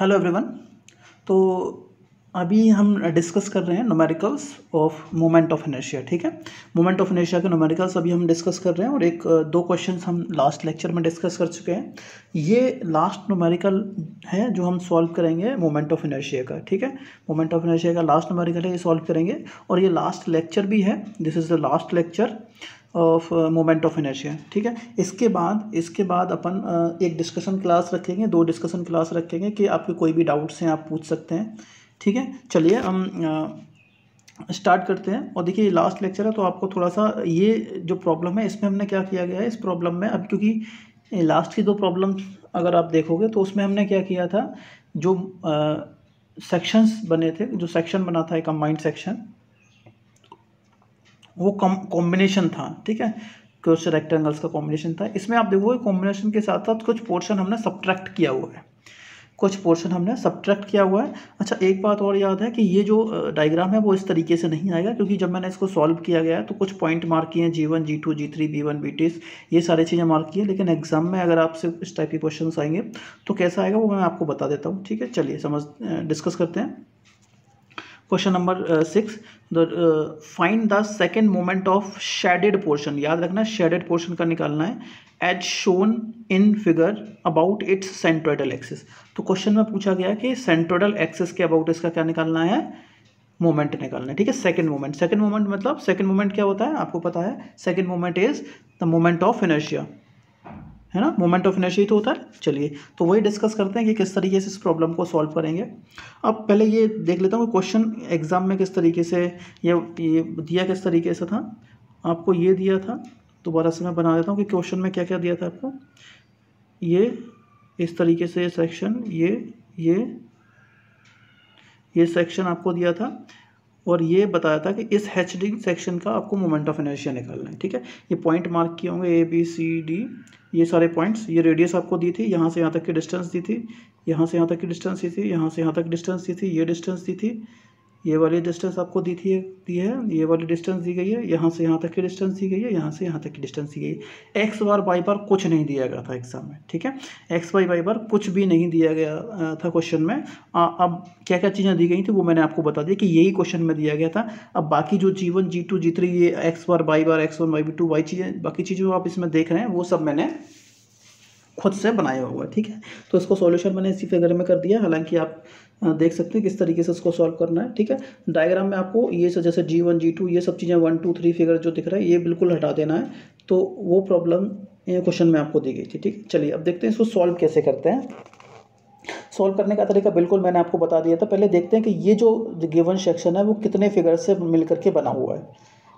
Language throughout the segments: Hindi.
Hello everyone. तो अभी हम डिस्कस कर रहे हैं numericals of moment of inertia. ठीक है, मोमेंट ऑफ इनर्शिया के न्यूमेरिकल्स अभी हम डिस्कस कर रहे हैं और एक दो क्वेश्चंस हम लास्ट लेक्चर में डिस्कस कर चुके हैं। ये लास्ट न्यूमेरिकल है जो हम सॉल्व करेंगे मोमेंट ऑफ इनर्शिया का। ठीक है, मोमेंट ऑफ इनर्शिया का लास्ट न्यूमेरिकल है, ये सॉल्व करेंगे और ये लास्ट लेक्चर भी है। This is the last lecture of moment of inertia. ठीक है, इसके बाद अपन एक डिस्कशन क्लास रखेंगे, दो डिस्कशन क्लास रखेंगे कि आपके कोई भी डाउट्स हैं आप पूछ सकते हैं। ठीक है, चलिए हम स्टार्ट करते हैं। और देखिए ये लास्ट लेक्चर है तो आपको थोड़ा सा ये जो प्रॉब्लम है इसमें हमने क्या किया गया है, इस प्रॉब्लम में अब क्योंकि लास्ट की दो प्रॉब्लम अगर आप देखोगे तो उसमें हमने क्या किया था, जो सेक्शंस बने थे, जो सेक्शन बना था एक कंबाइंड सेक्शन, वो कॉम्बिनेशन था। ठीक है, कुछ रेक्टेंगल्स का कॉम्बिनेशन था। इसमें आप देखोगे कॉम्बिनेशन के साथ साथ कुछ पोर्शन हमने सब्ट्रैक्ट किया हुआ है, अच्छा, एक बात और याद है कि ये जो डायग्राम है वो इस तरीके से नहीं आएगा, क्योंकि जब मैंने इसको सॉल्व किया गया है तो कुछ पॉइंट मार्क किए हैं, G1 G2 G3 B1 B2, ये सारी चीज़ें मार्क की है। लेकिन एग्जाम में अगर आपसे इस टाइप के क्वेश्चन आएंगे तो कैसा आएगा वो मैं आपको बता देता हूँ। ठीक है, चलिए डिस्कस करते हैं। Question number 6, find the second moment of shaded portion. याद रखना शेडेड पोर्शन का निकालना है, as shown in figure about its centroidal axis. तो क्वेश्चन में पूछा गया कि सेंट्रोइडल एक्सिस के अबाउट इसका क्या निकालना है, मोमेंट निकालना है। ठीक है, सेकेंड मोमेंट मतलब सेकेंड मोमेंट क्या होता है आपको पता है, second moment is the moment of inertia, है ना, मोमेंट ऑफ इनर्शिया तो होता है। चलिए तो वही डिस्कस करते हैं कि किस तरीके से इस प्रॉब्लम को सॉल्व करेंगे। अब पहले ये देख लेता हूँ क्वेश्चन एग्जाम में किस तरीके से ये दिया, किस तरीके से था। आपको ये दिया था, दोबारा से मैं बना देता हूँ कि क्वेश्चन में क्या क्या दिया था आपको। ये इस तरीके से सेक्शन, ये सेक्शन आपको दिया था और ये बताया था कि इस हैचडिंग सेक्शन का आपको मोमेंट ऑफ इनर्शिया निकालना है। ठीक है, ये पॉइंट मार्क किए होंगे ABCD, ये सारे पॉइंट्स, ये रेडियस आपको दी थी, यहाँ से यहाँ तक की डिस्टेंस दी थी, यहाँ से यहाँ तक की डिस्टेंस दी थी, यहाँ से यहाँ तक डिस्टेंस दी थी, ये डिस्टेंस दी थी, ये वाली डिस्टेंस आपको दी है, ये वाली डिस्टेंस दी गई है, यहाँ से यहाँ तक की डिस्टेंस दी गई है, यहाँ से यहाँ तक की डिस्टेंस दी गई है। एक्स बार वाई बार कुछ नहीं दिया गया था एग्जाम में। ठीक है, एक्स वाई बार कुछ भी नहीं दिया गया था क्वेश्चन में। अब क्या क्या चीज़ें दी गई थी वो मैंने आपको बता दिया कि यही क्वेश्चन में दिया गया था। अब बाकी जो G1 G2 G3 ये एक्स बार X1 Y2 वाई चीज़ें, बाकी चीज़ें जो आप इसमें देख रहे हैं वो सब मैंने खुद से बनाया हुआ है। ठीक है, तो इसको सॉल्यूशन मैंने इसी फिगर में कर दिया, हालांकि आप देख सकते हैं किस तरीके से इसको सॉल्व करना है। ठीक है, डायग्राम में आपको ये जैसे G1 G2 ये सब चीज़ें 1 2 3 फिगर जो दिख रहा है ये बिल्कुल हटा देना है। तो वो प्रॉब्लम क्वेश्चन में आपको दी गई थी। ठीक है, चलिए अब देखते हैं इसको सॉल्व कैसे करते हैं। सॉल्व करने का तरीका बिल्कुल मैंने आपको बता दिया था। पहले देखते हैं कि ये जो गिवन सेक्शन है वो कितने फिगर से मिल करके बना हुआ है।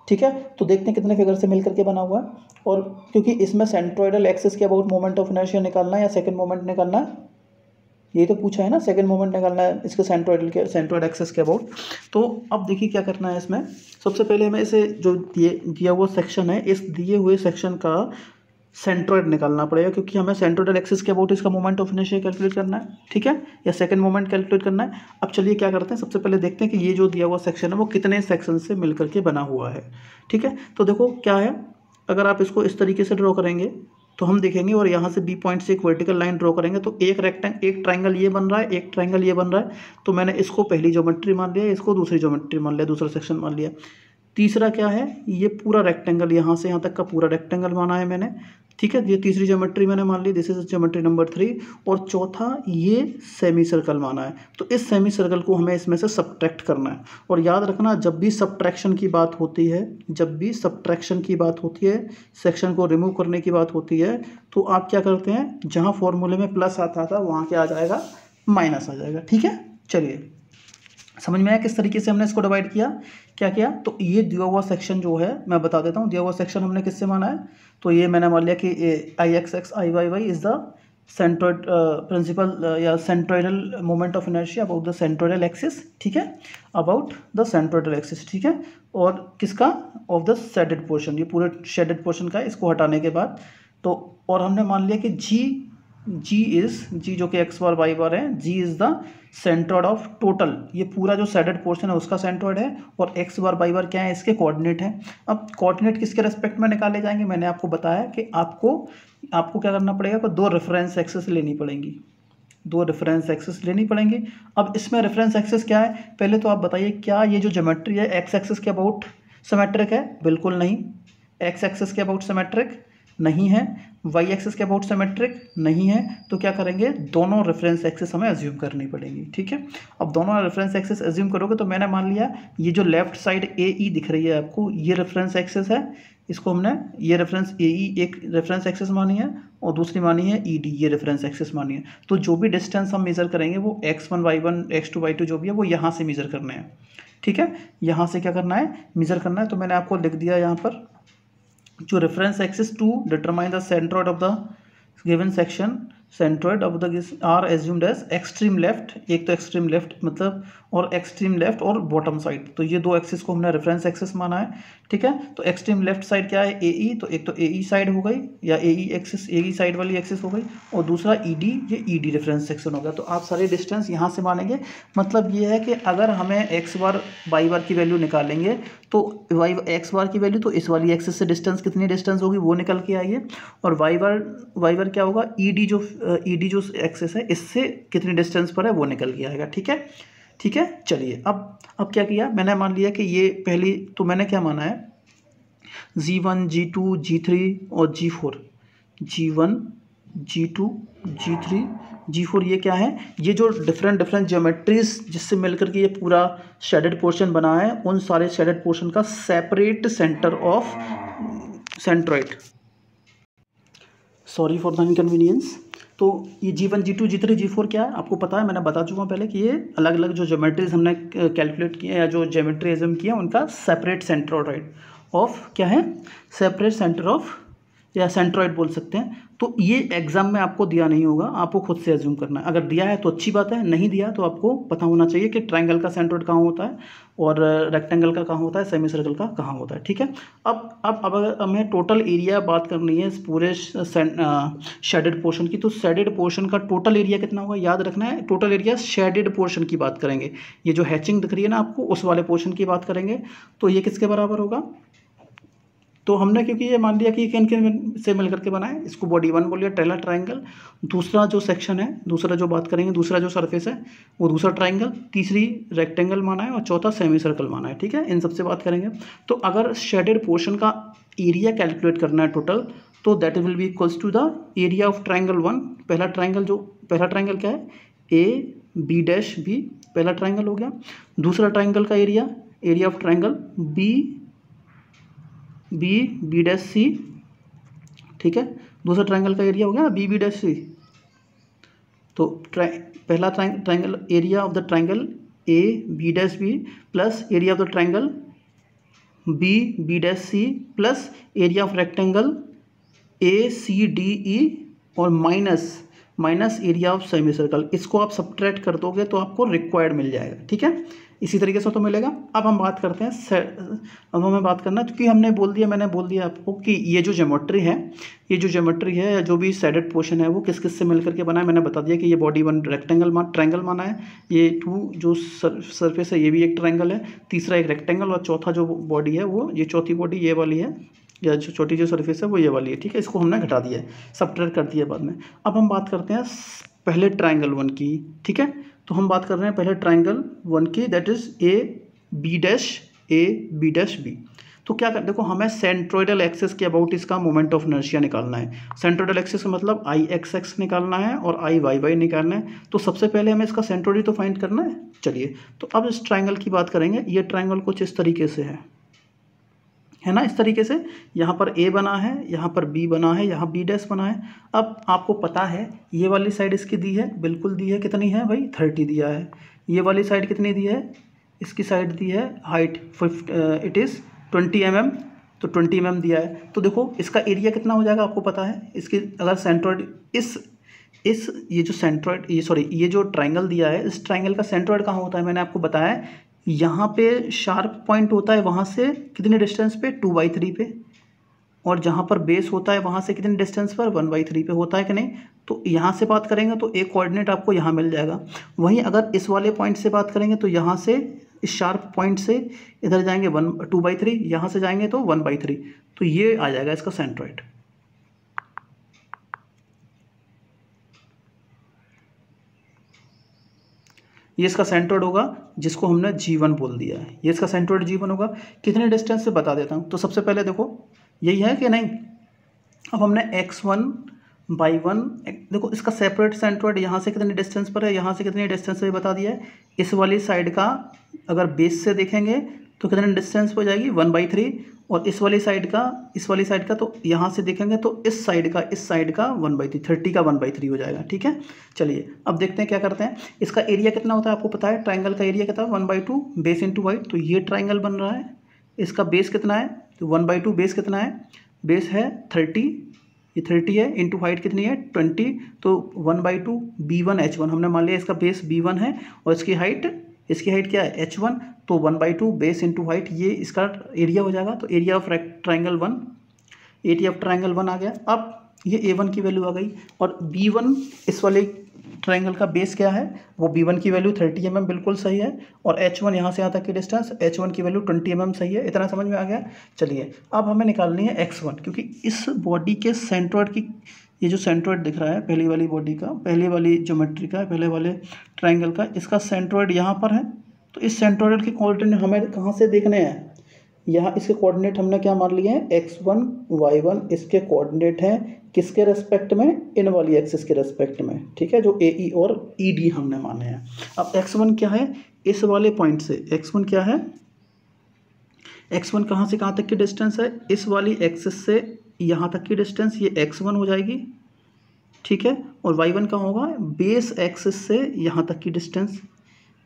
ठीक है, तो देखते हैं कितने फिगर से मिल करके बना हुआ है। और क्योंकि इसमें सेंट्रोइडल एक्सिस के अबाउट मोमेंट ऑफ इनर्शिया निकालना है या सेकंड मोमेंट निकालना है, ये तो पूछा है ना, सेकंड मोमेंट निकालना है इसके सेंट्रोइड एक्सिस के अबाउट। तो अब देखिए क्या करना है इसमें। सबसे पहले हमें इसे जो दिया हुआ सेक्शन है, इस दिए हुए सेक्शन का सेंट्रोइड निकालना पड़ेगा, क्योंकि हमें सेंट्रोइडल एक्सिस के अबाउट इसका मोमेंट ऑफ इनर्शिया कैलकुलेट करना है। ठीक है, या सेकंड मोमेंट कैलकुलेट करना है। अब चलिए क्या करते हैं, सबसे पहले देखते हैं कि ये जो दिया हुआ सेक्शन है वो कितने सेक्शन से मिल करके बना हुआ है। ठीक है, तो देखो क्या है, अगर आप इसको इस तरीके से ड्रॉ करेंगे तो हम देखेंगे, और यहाँ से B पॉइंट से एक वर्टिकल लाइन ड्रॉ करेंगे तो एक ट्राइंगल ये बन रहा है, एक ट्राइंगल ये बन रहा है। तो मैंने इसको पहली ज्योमेट्री मान लिया, इसको दूसरी ज्योमेट्री मान लिया, दूसरा सेक्शन मान लिया। तीसरा क्या है, ये पूरा रेक्टेंगल, यहाँ से यहाँ तक का पूरा रेक्टेंगल माना है मैंने। ठीक है, ये तीसरी ज्योमेट्री मैंने मान ली, दिस इज ज्योमेट्री नंबर 3। और चौथा ये सेमी सर्कल माना है। तो इस सेमी सर्कल को हमें इसमें से सब्ट्रैक्ट करना है। और याद रखना, जब भी सब्ट्रैक्शन की बात होती है, सेक्शन को रिमूव करने की बात होती है, तो आप क्या करते हैं, जहाँ फॉर्मूले में प्लस आता था वहाँ क्या आ जाएगा, माइनस आ जाएगा। ठीक है, चलिए समझ में आया किस तरीके से हमने इसको डिवाइड किया, क्या किया। तो ये दिया हुआ सेक्शन जो है मैं बता देता हूँ, दिया हुआ सेक्शन हमने किससे माना है, तो ये मैंने मान लिया कि IXX IYY is the centroid principal या centroidal moment of inertia about the centroidal axis. ठीक है, अबाउट द सेंट्रोइडल एक्सिस। ठीक है, और किसका, ऑफ द शेडेड पोर्शन, ये पूरे शेडेड पोर्शन का, इसको हटाने के बाद तो, और हमने मान लिया कि G जो कि एक्स बार वाई बार है, G is the centroid of total, ये पूरा जो शेडेड पोर्शन है उसका सेंट्रोइड है, और एक्स बार वाई बार क्या है, इसके कोऑर्डिनेट है। अब कोऑर्डिनेट किसके रेस्पेक्ट में निकाले जाएंगे, मैंने आपको बताया कि आपको क्या करना पड़ेगा, दो रेफरेंस एक्सिस लेनी पड़ेंगी। दो रेफरेंस एक्सिस लेनी पड़ेंगी। अब इसमें रेफरेंस एक्सिस क्या है, पहले तो आप बताइए क्या ये जो ज्योमेट्री है एक्स एक्सिस के अबाउट सिमेट्रिक है? बिल्कुल नहीं। एक्स एक्सिस के अबाउट सिमेट्रिक नहीं है। वाई एक्सिस के अबाउट सिमेट्रिक नहीं है। तो क्या करेंगे, दोनों रेफरेंस एक्सिस हमें एज्यूम करनी पड़ेगी। ठीक है, अब दोनों रेफरेंस एक्सिस एज्यूम करोगे तो मैंने मान लिया ये जो लेफ्ट साइड ए ई दिख रही है आपको, ये रेफरेंस एक्सिस है, इसको हमने ये रेफरेंस ए ई एक रेफरेंस एक्सिस मानी है और दूसरी मानी है ई डी, ये रेफरेंस एक्सिस मानी है। तो जो भी डिस्टेंस हम मेजर करेंगे वो x1 y1 x2 y2 जो भी है वो यहाँ से मेजर करने हैं। ठीक है, यहाँ से क्या करना है, मेजर करना है। तो मैंने आपको लिख दिया यहाँ पर, जो reference axis to determine the centroid of the given section, centroid of the are assumed as extreme left, एक तो एक्सट्रीम लेफ्ट मतलब और एक्सट्रीम लेफ्ट और बॉटम साइड, तो ये दो एक्सिस को हमने रेफरेंस एक्सिस माना है। ठीक है, तो एक्सट्रीम लेफ्ट साइड क्या है, ए ई, तो एक तो ए ई साइड हो गई या ए ई एक्सिस, ए ई साइड वाली एक्सिस हो गई, और दूसरा ई डी, ये ई डी रेफरेंस सेक्शन हो गया। तो आप सारे डिस्टेंस यहाँ से मानेंगे। मतलब ये है कि अगर हमें एक्स बार वाई बार की वैल्यू निकालेंगे तो वाई एक्स बार की वैल्यू तो इस वाली एक्सिस से डिस्टेंस कितनी डिस्टेंस होगी वो निकल के आइए, और वाई बार क्या होगा, ई डी जो एक्सिस है इससे कितनी डिस्टेंस पर है वो निकल के आएगा। ठीक है, ठीक है, चलिए अब क्या किया मैंने, मान लिया कि ये पहली, तो मैंने क्या माना है, G1 G2 G3 और G4, G1 G2 G3 G4 ये क्या है, ये जो डिफरेंट ज्योमेट्रीज जिससे मिलकर के ये पूरा शेडेड पोर्शन बना है, उन सारे शेडेड पोर्शन का separate centre of centroid. Sorry for the inconvenience. तो ये G1 G2 G3 G4 क्या है आपको पता है, मैंने बता चुका हूँ पहले कि ये अलग अलग जो ज्योमेट्रीज हमने कैलकुलेट किए या जो ज्योमेट्री एज्यूम किया उनका सेपरेट सेंट्रोइड ऑफ क्या है, सेपरेट सेंटर ऑफ या सेंट्रोइड बोल सकते हैं। तो ये एग्जाम में आपको दिया नहीं होगा, आपको खुद से एज्यूम करना है। अगर दिया है तो अच्छी बात है, नहीं दिया तो आपको पता होना चाहिए कि ट्रायंगल का सेंट्रोइड कहाँ होता है और रेक्टेंगल का कहाँ होता है, सेमी सर्कल का कहाँ होता है। ठीक है, अब अगर हमें टोटल एरिया बात करनी है इस पूरे शेडेड पोर्शन की, तो शेडेड पोर्शन का टोटल एरिया कितना होगा याद रखना है। टोटल एरिया शेडेड पोर्शन की बात करेंगे, ये जो हैचिंग दिख रही है ना आपको उस वाले पोर्शन की बात करेंगे, तो ये किसके बराबर होगा, तो हमने क्योंकि ये मान लिया कि किन किन से मिल करके बना है, इसको बॉडी 1 बोलिए टेलर ट्रायंगल, दूसरा जो सेक्शन है, दूसरा जो बात करेंगे, दूसरा जो सरफेस है वो दूसरा ट्रायंगल, तीसरी रेक्टेंगल माना है और चौथा सेमी सर्कल माना है। ठीक है, इन सबसे बात करेंगे। तो अगर शेडेड पोर्शन का एरिया कैलकुलेट करना है टोटल, तो that will be equals to the area of triangle 1। पहला ट्रायंगल क्या है, ए बी डैश बी, पहला ट्रायंगल हो गया। दूसरा ट्रायंगल का area of triangle B dash C. ठीक है, दूसरा ट्रायंगल का एरिया हो गया बी डैश सी। तो पहला triangle area of the triangle A B dash B plus area of the triangle B dash C plus area of rectangle A C D E और minus area of semi circle. इसको आप सब्ट्रैक्ट कर दोगे तो आपको रिक्वायर्ड मिल जाएगा। ठीक है, इसी तरीके से तो मिलेगा। अब हम बात करते हैं, अब हमें बात करना है, क्योंकि मैंने बोल दिया आपको कि ये जो ज्योमेट्री है या जो भी शेडेड पोर्शन है वो किस किस से मिलकर के बना है। मैंने बता दिया कि ये बॉडी 1 ट्रायंगल माना है, ये 2 जो सरफेस है ये भी एक ट्रायंगल है, तीसरा एक रेक्टेंगल और चौथा जो बॉडी है वो ये चौथी बॉडी ये वाली है, या जो छोटी जो सरफेस है वो ये वाली है। ठीक है, इसको हमने घटा दिया है, सब्ट्रैक्ट कर दिया बाद में। अब हम बात करते हैं पहले ट्रायंगल 1 की। ठीक है, तो हम बात कर रहे हैं पहले ट्रायंगल 1 की, that is A B dash B. तो क्या कर, देखो हमें सेंट्रोइडल एक्सिस के अबाउट इसका मोमेंट ऑफ इनर्शिया निकालना है। सेंट्रोइडल एक्सिस का मतलब आई एक्स एक्स निकालना है और आई वाई वाई निकालना है। तो सबसे पहले हमें इसका सेंट्रोइड तो फाइंड करना है। चलिए, तो अब इस ट्रायंगल की बात करेंगे। ये ट्रायंगल कुछ इस तरीके से है ना, इस तरीके से यहाँ पर ए बना है, यहाँ पर बी बना है, यहाँ बी डैश बना है। अब आपको पता है ये वाली साइड इसकी दी है, बिल्कुल दी है, कितनी है भाई 30 दिया है। ये वाली साइड कितनी दी है, इसकी साइड दी है हाइट इट इज़ 20 mm, तो 20 mm दिया है। तो देखो इसका एरिया कितना हो जाएगा आपको पता है। इसकी अगर सेंट्रोइड ये जो ट्रायंगल दिया है, इस ट्रायंगल का सेंट्रोइड कहाँ होता है मैंने आपको बताया है, यहाँ पे शार्प पॉइंट होता है, वहाँ से कितने डिस्टेंस पे 2/3 पे, और जहाँ पर बेस होता है वहाँ से कितने डिस्टेंस पर 1/3 पे होता है कि नहीं। तो यहाँ से बात करेंगे तो एक कोऑर्डिनेट आपको यहाँ मिल जाएगा। वहीं अगर इस वाले पॉइंट से बात करेंगे तो यहाँ से इस शार्प पॉइंट से इधर जाएंगे 2/3, यहाँ से जाएंगे तो 1/3, तो ये आ जाएगा इसका सेंट्रोइड। ये इसका सेंट्रोइड होगा जिसको हमने G1 बोल दिया है, ये इसका सेंट्रोइड G1 होगा। कितने डिस्टेंस से बता देता हूँ। तो सबसे पहले देखो यही है कि नहीं, अब हमने x1 y1 देखो इसका सेपरेट सेंट्रोइड यहाँ से कितने डिस्टेंस पर है, यहाँ से कितने डिस्टेंस पे बता दिया है। इस वाली साइड का अगर बेस से देखेंगे तो कितने डिस्टेंस पर जाएगी 1/3, और इस वाली साइड का तो यहाँ से देखेंगे तो इस साइड का 1/3, 30 का 1/3 हो जाएगा। ठीक है, चलिए अब देखते हैं क्या करते हैं। इसका एरिया कितना होता है आपको पता है, ट्राइंगल का एरिया कितना है 1/2 बेस इंटू हाइट। तो ये ट्राइंगल बन रहा है, इसका बेस कितना है, तो 1/2 बेस कितना है, बेस है 30, ये 30 है, इंटू हाइट कितनी है 20, तो 1/2 B1H1 हमने मान लिया इसका बेस B1 है और इसकी हाइट क्या है H1, तो 1/2 बेस इंटू हाइट, ये इसका एरिया हो जाएगा। तो area of triangle 1, area of triangle 1 आ गया। अब ये A1 की वैल्यू आ गई, और B1 इस वाले ट्राइंगल का बेस क्या है, वो B1 की वैल्यू 30 mm बिल्कुल सही है, और H1 यहाँ से यहाँ तक की डिस्टेंस H1 की वैल्यू 20 mm सही है। इतना समझ में आ गया। चलिए अब हमें निकालनी है x1, क्योंकि इस बॉडी के सेंट्रोइड की, ये जो सेंट्रोइड दिख रहा है पहली वाली बॉडी का, पहली वाली ज्योमेट्री का, पहले वाले ट्राइंगल का, इसका सेंट्रोइड यहाँ पर है। तो इस सेंट्रोइड के कोऑर्डिनेट हमें कहाँ से देखने हैं, यहाँ इसके कोऑर्डिनेट हमने क्या मान लिए हैं x1 y1, इसके कोऑर्डिनेट हैं किसके रेस्पेक्ट में, इन वाली एक्सिस के रेस्पेक्ट में। ठीक है, जो AE और ED हमने माने हैं। अब x1 क्या है, इस वाले पॉइंट से x1 क्या है, x1 कहाँ से कहाँ तक की डिस्टेंस है, इस वाली एक्सिस से यहाँ तक की डिस्टेंस, ये x1 हो जाएगी। ठीक है, और y1 कहाँ होगा, बेस एक्सिस से यहाँ तक की डिस्टेंस,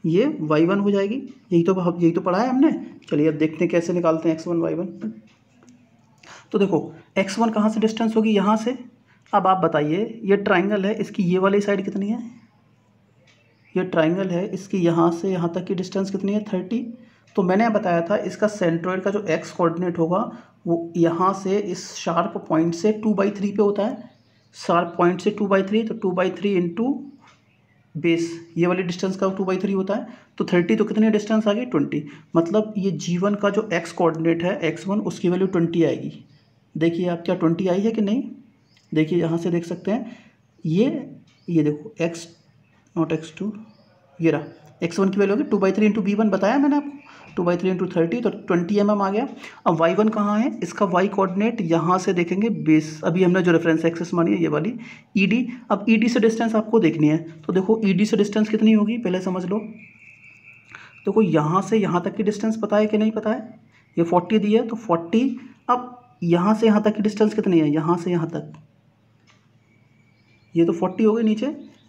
ये y1 हो जाएगी। यही तो पढ़ा है हमने। चलिए अब देखते हैं कैसे निकालते हैं x1 y1। तो देखो x1 कहाँ से डिस्टेंस होगी, यहाँ से। अब आप बताइए, ये ट्राइंगल है, इसकी ये वाली साइड कितनी है, ये ट्राइंगल है, इसकी यहाँ से यहाँ तक की डिस्टेंस कितनी है 30। तो मैंने बताया था इसका सेंट्रोइड का जो x कोऑर्डिनेट होगा वो यहाँ से इस शार्प पॉइंट से 2/3 पे होता है, शार्प पॉइंट से 2/3, तो 2/3 इंटू बेस, ये वाली डिस्टेंस का 2/3 होता है। तो 30, तो कितनी डिस्टेंस आ गई 20, मतलब ये G1 का जो x कोऑर्डिनेट है x1, उसकी वैल्यू 20 आएगी। देखिए आप क्या 20 आई है कि नहीं, देखिए यहाँ से देख सकते हैं, ये देखो x नॉट x2, ये रहा x1 की वैल्यू होगी 2/3 इंटू B1 बताया मैंने आपको, 2/3 इंटू 30, तो 20 mm आ गया। अब y1 कहाँ है, इसका y कोऑर्डिनेट यहाँ से देखेंगे बेस, अभी हमने जो रेफरेंस एक्सिस मानी है ये वाली ED। अब ED से डिस्टेंस आपको देखनी है, तो देखो ED से डिस्टेंस कितनी होगी पहले समझ लो। देखो यहाँ से यहाँ तक की डिस्टेंस पता है कि नहीं पता है, ये 40 दी है, तो 40। अब यहाँ से यहाँ तक की डिस्टेंस कितनी है, यहाँ से यहाँ तक, ये तो 40 हो गई नीचे।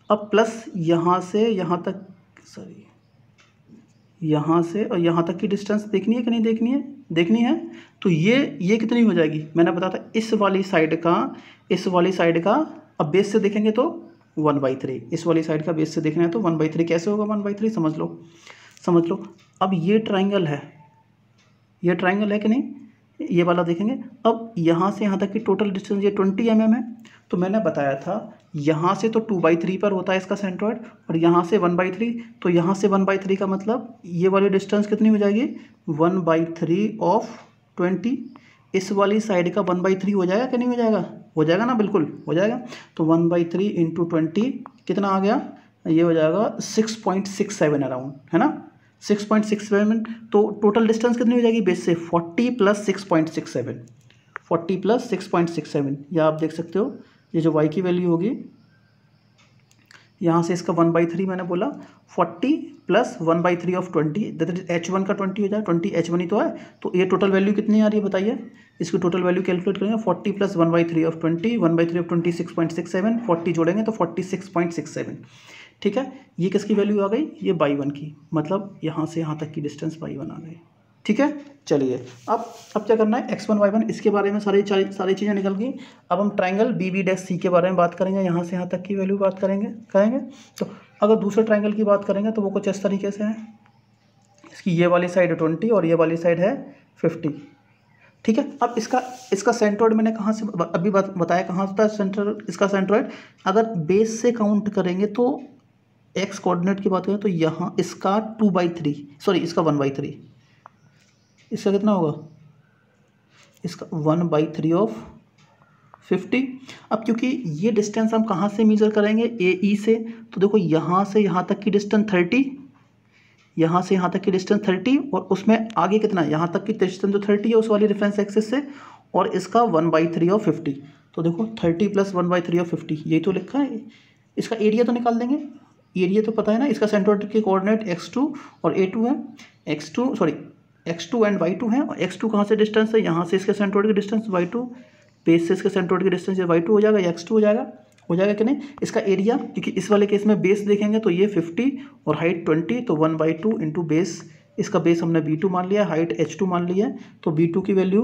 अब प्लस यहाँ से यहाँ तक, सॉरी यहाँ से और यहाँ तक की डिस्टेंस देखनी है कि नहीं देखनी है। तो ये कितनी हो जाएगी, मैंने बताया था इस वाली साइड का अब बेस से देखेंगे तो 1/3, इस वाली साइड का बेस से देखना है तो 1/3। कैसे होगा 1/3, समझ लो। अब ये ट्राइंगल है कि नहीं, ये वाला देखेंगे। अब यहाँ से यहाँ तक की टोटल डिस्टेंस ये 20 mm है। तो मैंने बताया था यहाँ से तो 2/3 पर होता है इसका सेंट्रोइड, और यहाँ से 1/3, तो यहाँ से 1/3 का मतलब ये वाली डिस्टेंस कितनी हो जाएगी 1/3 ऑफ 20। इस वाली साइड का 1/3 हो जाएगा कि नहीं हो जाएगा ना, बिल्कुल हो जाएगा। तो 1/3 इंटू 20 कितना आ गया, ये हो जाएगा 6.67 अराउंड, है ना 6.67। तो टोटल डिस्टेंस कितनी हो जाएगी बेस से 40 प्लस 6.67, या आप देख सकते हो ये जो y की वैल्यू होगी, यहाँ से इसका 1/3 मैंने बोला, 40 plus 1/3 of 20, that is H1 का 20 हो जाए, 20 H1 ही तो है। तो ये टोटल वैल्यू कितनी आ रही है बताइए, इसकी टोटल वैल्यू कैलकुलेट करेंगे, 40 प्लस 1/3 ऑफ 20, 1/3 ऑफ 20 6.67, 40 जोड़ेंगे तो 46.67। ठीक है, ये किसकी वैल्यू आ गई, ये y1 की, मतलब यहाँ से यहाँ तक की डिस्टेंस y1 आ गई। ठीक है, चलिए अब क्या करना है x1 y1, इसके बारे में सारी चीज़ें निकल गई। अब हम ट्राइंगल BBC के बारे में बात करेंगे, यहाँ से यहाँ तक की वैल्यू बात करेंगे। तो अगर दूसरे ट्राइंगल की बात करेंगे तो वो कुछ इस तरीके से है, इसकी ये वाली साइड 20 और ये वाली साइड है 50। ठीक है, अब इसका सेंट्रोइड मैंने कहाँ से अभी बताया, कहाँ होता है इसका सेंट्रोइड। अगर बेस से काउंट करेंगे तो x कोऑर्डिनेट की बात करें तो यहाँ इसका 2/3, सॉरी इसका 1/3, इसका कितना होगा, इसका 1/3 ऑफ 50। अब क्योंकि ये डिस्टेंस हम कहाँ से मेजर करेंगे AE से, तो देखो यहाँ से यहाँ तक की डिस्टेंस 30 यहाँ से यहाँ तक की डिस्टेंस 30 और उसमें आगे कितना है, यहाँ तक की डिस्टेंस जो 30 है उस वाली रेफरेंस एक्सिस से, और इसका 1/3 ऑफ 50। तो देखो 30 + 1/3 ऑफ 50 यही तो लिखा है। इसका एरिया तो निकाल देंगे, एरिया तो पता है ना, इसका सेंट्रोइड के कोऑर्डिनेट x2 और a2 है, x2 एंड y2 है, और x2 कहाँ से डिस्टेंस है, यहाँ से इसके सेंट्रोइड की डिस्टेंस y2, बेस से इसके सेंट्रोइड की डिस्टेंस y2 हो जाएगा या x2 हो जाएगा कि नहीं। इसका एरिया, क्योंकि इस वाले केस में बेस देखेंगे तो ये 50 और हाइट 20, तो 1/2 इंटू बेस, इसका बेस हमने b2 मान लिया, हाइट h2 मान लिया है, तो b2 की वैल्यू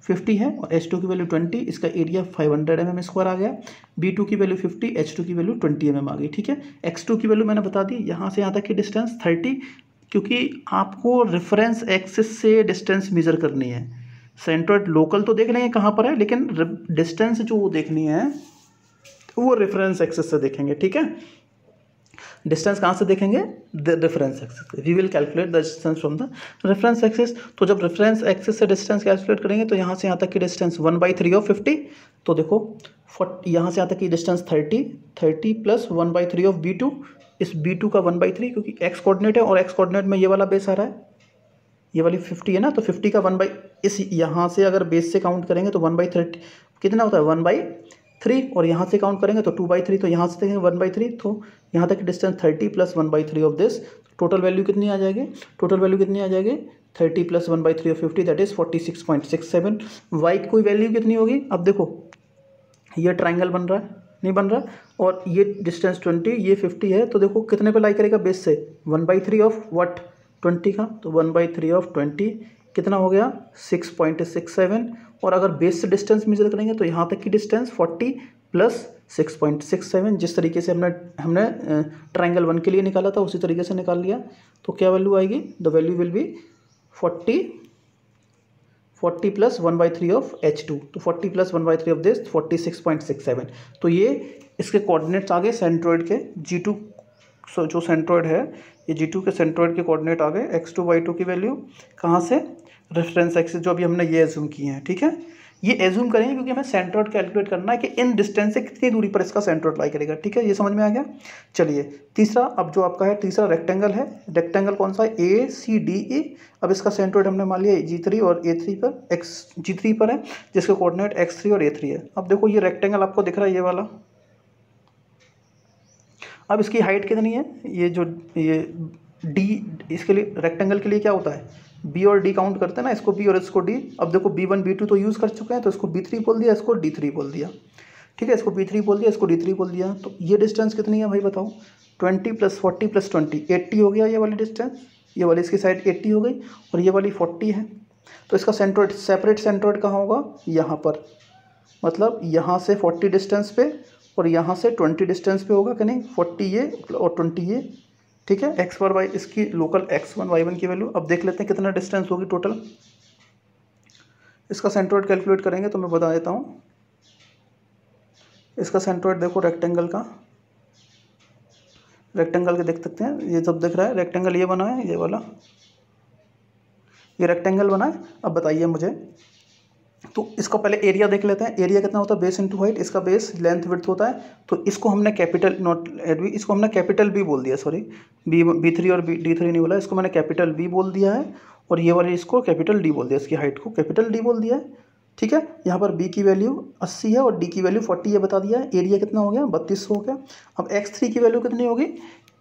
50 है और h2 की वैल्यू 20, इसका एरिया 500 mm² आ गया। b2 की वैल्यू 50, h2 की वैल्यू 20 mm आ गई। ठीक है, x2 की वैल्यू मैंने बता दी, यहाँ से यहाँ तक की डिस्टेंस 30, क्योंकि आपको रेफरेंस एक्सिस से डिस्टेंस मेजर करनी है। सेंट्रोइड लोकल तो देख लेंगे कहाँ पर है, लेकिन डिस्टेंस जो वो देखनी है वो रेफरेंस एक्सिस से देखेंगे। ठीक है, डिस्टेंस कहाँ से देखेंगे, the reference axis. We will calculate the distance from the reference axis. तो जब रेफरेंस एक्सिस से डिस्टेंस कैलकुलेट करेंगे तो यहाँ से यहाँ तक की डिस्टेंस 1/3 ऑफ 50। तो देखो यहाँ से यहाँ तक की डिस्टेंस 30 + 1/3 ऑफ b2, इस b2 का 1/3, क्योंकि x कोऑर्डिनेट है और x कोऑर्डिनेट में ये वाला बेस आ रहा है, ये वाली 50 है ना, तो 50 का 1/, इस यहाँ से अगर बेस से काउंट करेंगे तो 1/30 कितना होता है, 1/3, और यहाँ से काउंट करेंगे तो 2/3, तो यहाँ से देखेंगे 1/3, तो यहाँ तक distance 30 + 1/3 of this, total value कितनी आ जाएगी, 30 + 1/3 ऑफ 50, दैट इज 46.67। y की कोई वैल्यू कितनी होगी, अब देखो ये ट्राइंगल बन रहा है, नहीं बन रहा, और ये डिस्टेंस 20, ये 50 है, तो देखो कितने पे लाई करेगा बेस से, 1/3 ऑफ व्हाट, 20 का, तो 1/3 ऑफ 20 कितना हो गया, 6.67। और अगर बेस से डिस्टेंस मेजर करेंगे तो यहाँ तक की डिस्टेंस 40 + 6.67, जिस तरीके से हमने ट्राइंगल 1 के लिए निकाला था उसी तरीके से निकाल लिया। तो क्या वैल्यू आएगी, the value will be 40 + 1/3 of h2, तो 40 + 1/3 ऑफ दिस 46.67। तो ये इसके कोऑर्डिनेट्स आ गए सेंट्रोइड के, g2 जो सेंट्रोइड है, ये g2 के सेंट्रोइड के कोऑर्डिनेट आ गए, x2 y2 की वैल्यू कहाँ से, रेफरेंस एक्सिस, जो अभी हमने ये एज्यूम किए हैं। ठीक है, ये एज्यूम करेंगे क्योंकि हमें सेंट्रोइड कैलकुलेट करना है कि इन डिस्टेंस से कितनी दूरी पर इसका सेंट्रोइड लाई करेगा। ठीक है, ये समझ में आ गया। चलिए तीसरा, अब जो आपका है तीसरा रेक्टेंगल है, रेक्टेंगल कौन सा है, ACDE। अब इसका सेंट्रोइड हमने मान लिया G3 और A3 पर, G3 पर है, जिसके कोऑर्डिनेट x3 और A3 है। अब देखो ये रेक्टेंगल आपको दिख रहा है, ये वाला, अब इसकी हाइट कितनी है, ये D, इसके लिए रेक्टेंगल के लिए क्या होता है, B और D काउंट करते हैं ना, इसको B और इसको D। अब देखो B1 B2 तो यूज़ कर चुके हैं, तो इसको B3 बोल दिया, इसको D3 बोल दिया। ठीक है, इसको B3 बोल दिया, इसको D3 बोल दिया। तो ये डिस्टेंस कितनी है भाई बताओ, 20 + 40 + 20 80 हो गया ये वाली डिस्टेंस, ये वाली इसकी साइड 80 हो गई, और ये वाली 40 है। तो इसका सेंट्रोइड, सेपरेट सेंट्रोइड कहाँ होगा, यहाँ पर, मतलब यहाँ से 40 डिस्टेंस पे और यहाँ से 20 डिस्टेंस पे होगा कि नहीं, 40 ये और 20 ये। ठीक है, x और y, इसकी लोकल x1 y1 की वैल्यू। अब देख लेते हैं कितना डिस्टेंस होगी टोटल। इसका सेंट्रोइड कैलकुलेट करेंगे तो मैं बता देता हूँ। इसका सेंट्रोइड देखो रेक्टेंगल का, रेक्टेंगल के देख सकते हैं, ये सब दिख रहा है, रेक्टेंगल ये बना है, ये वाला ये रेक्टेंगल बना है। अब बताइए मुझे, तो इसका पहले एरिया देख लेते हैं। एरिया कितना होता है, बेस इंटू हाइट, इसका बेस लेंथ विड्थ होता है, तो इसको हमने कैपिटल, नॉट एड बी, इसको हमने कैपिटल B बोल दिया, सॉरी B3 और D3 नहीं बोला, इसको मैंने कैपिटल B बोल दिया है, और ये वाले इसको कैपिटल D बोल दिया, इसकी हाइट को कैपिटल D बोल दिया है। ठीक है, यहाँ पर B की वैल्यू 80 है और D की वैल्यू 40 है, बता दिया है। एरिया कितना हो गया, 32 हो गया। अब x3 की वैल्यू कितनी होगी,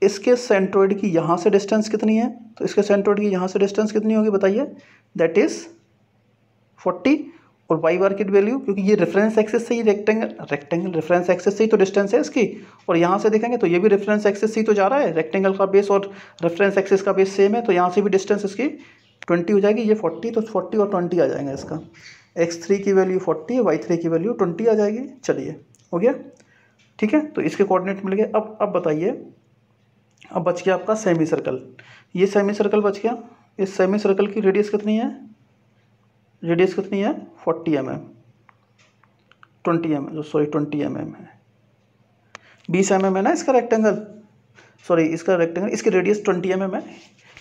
इसके सेंट्रोइड की यहाँ से डिस्टेंस कितनी है, तो इसके सेंट्रोइड की यहाँ से डिस्टेंस कितनी होगी बताइए, दैट इज़ 40, और y बार की वैल्यू, क्योंकि ये रेफरेंस एक्सिस से ही रेक्टेंगल रेफरेंस एक्सिस से ही तो डिस्टेंस है इसकी, और यहाँ से देखेंगे तो ये भी रेफरेंस एक्सिस से ही तो जा रहा है, रेक्टेंगल का बेस और रेफरेंस एक्सिस का बेस सेम है, तो यहाँ से भी डिस्टेंस इसकी 20 हो जाएगी, ये 40, तो 40 और 20 आ जाएगा इसका। x3 की वैल्यू 40 है, y3 की वैल्यू 20 आ जाएगी। चलिए हो गया, ठीक है, तो इसके कोऑर्डिनेट मिल गए। अब बताइए, अब बच गया आपका सेमी सर्कल, ये सेमी सर्कल बच गया। इस सेमी सर्कल की रेडियस कितनी है, रेडियस कितनी है 40 mm, 20 mm, सॉरी 20 mm है, 20 mm है ना इसका रेक्टेंगल, सॉरी इसका रेक्टेंगल, इसकी रेडियस 20 mm है,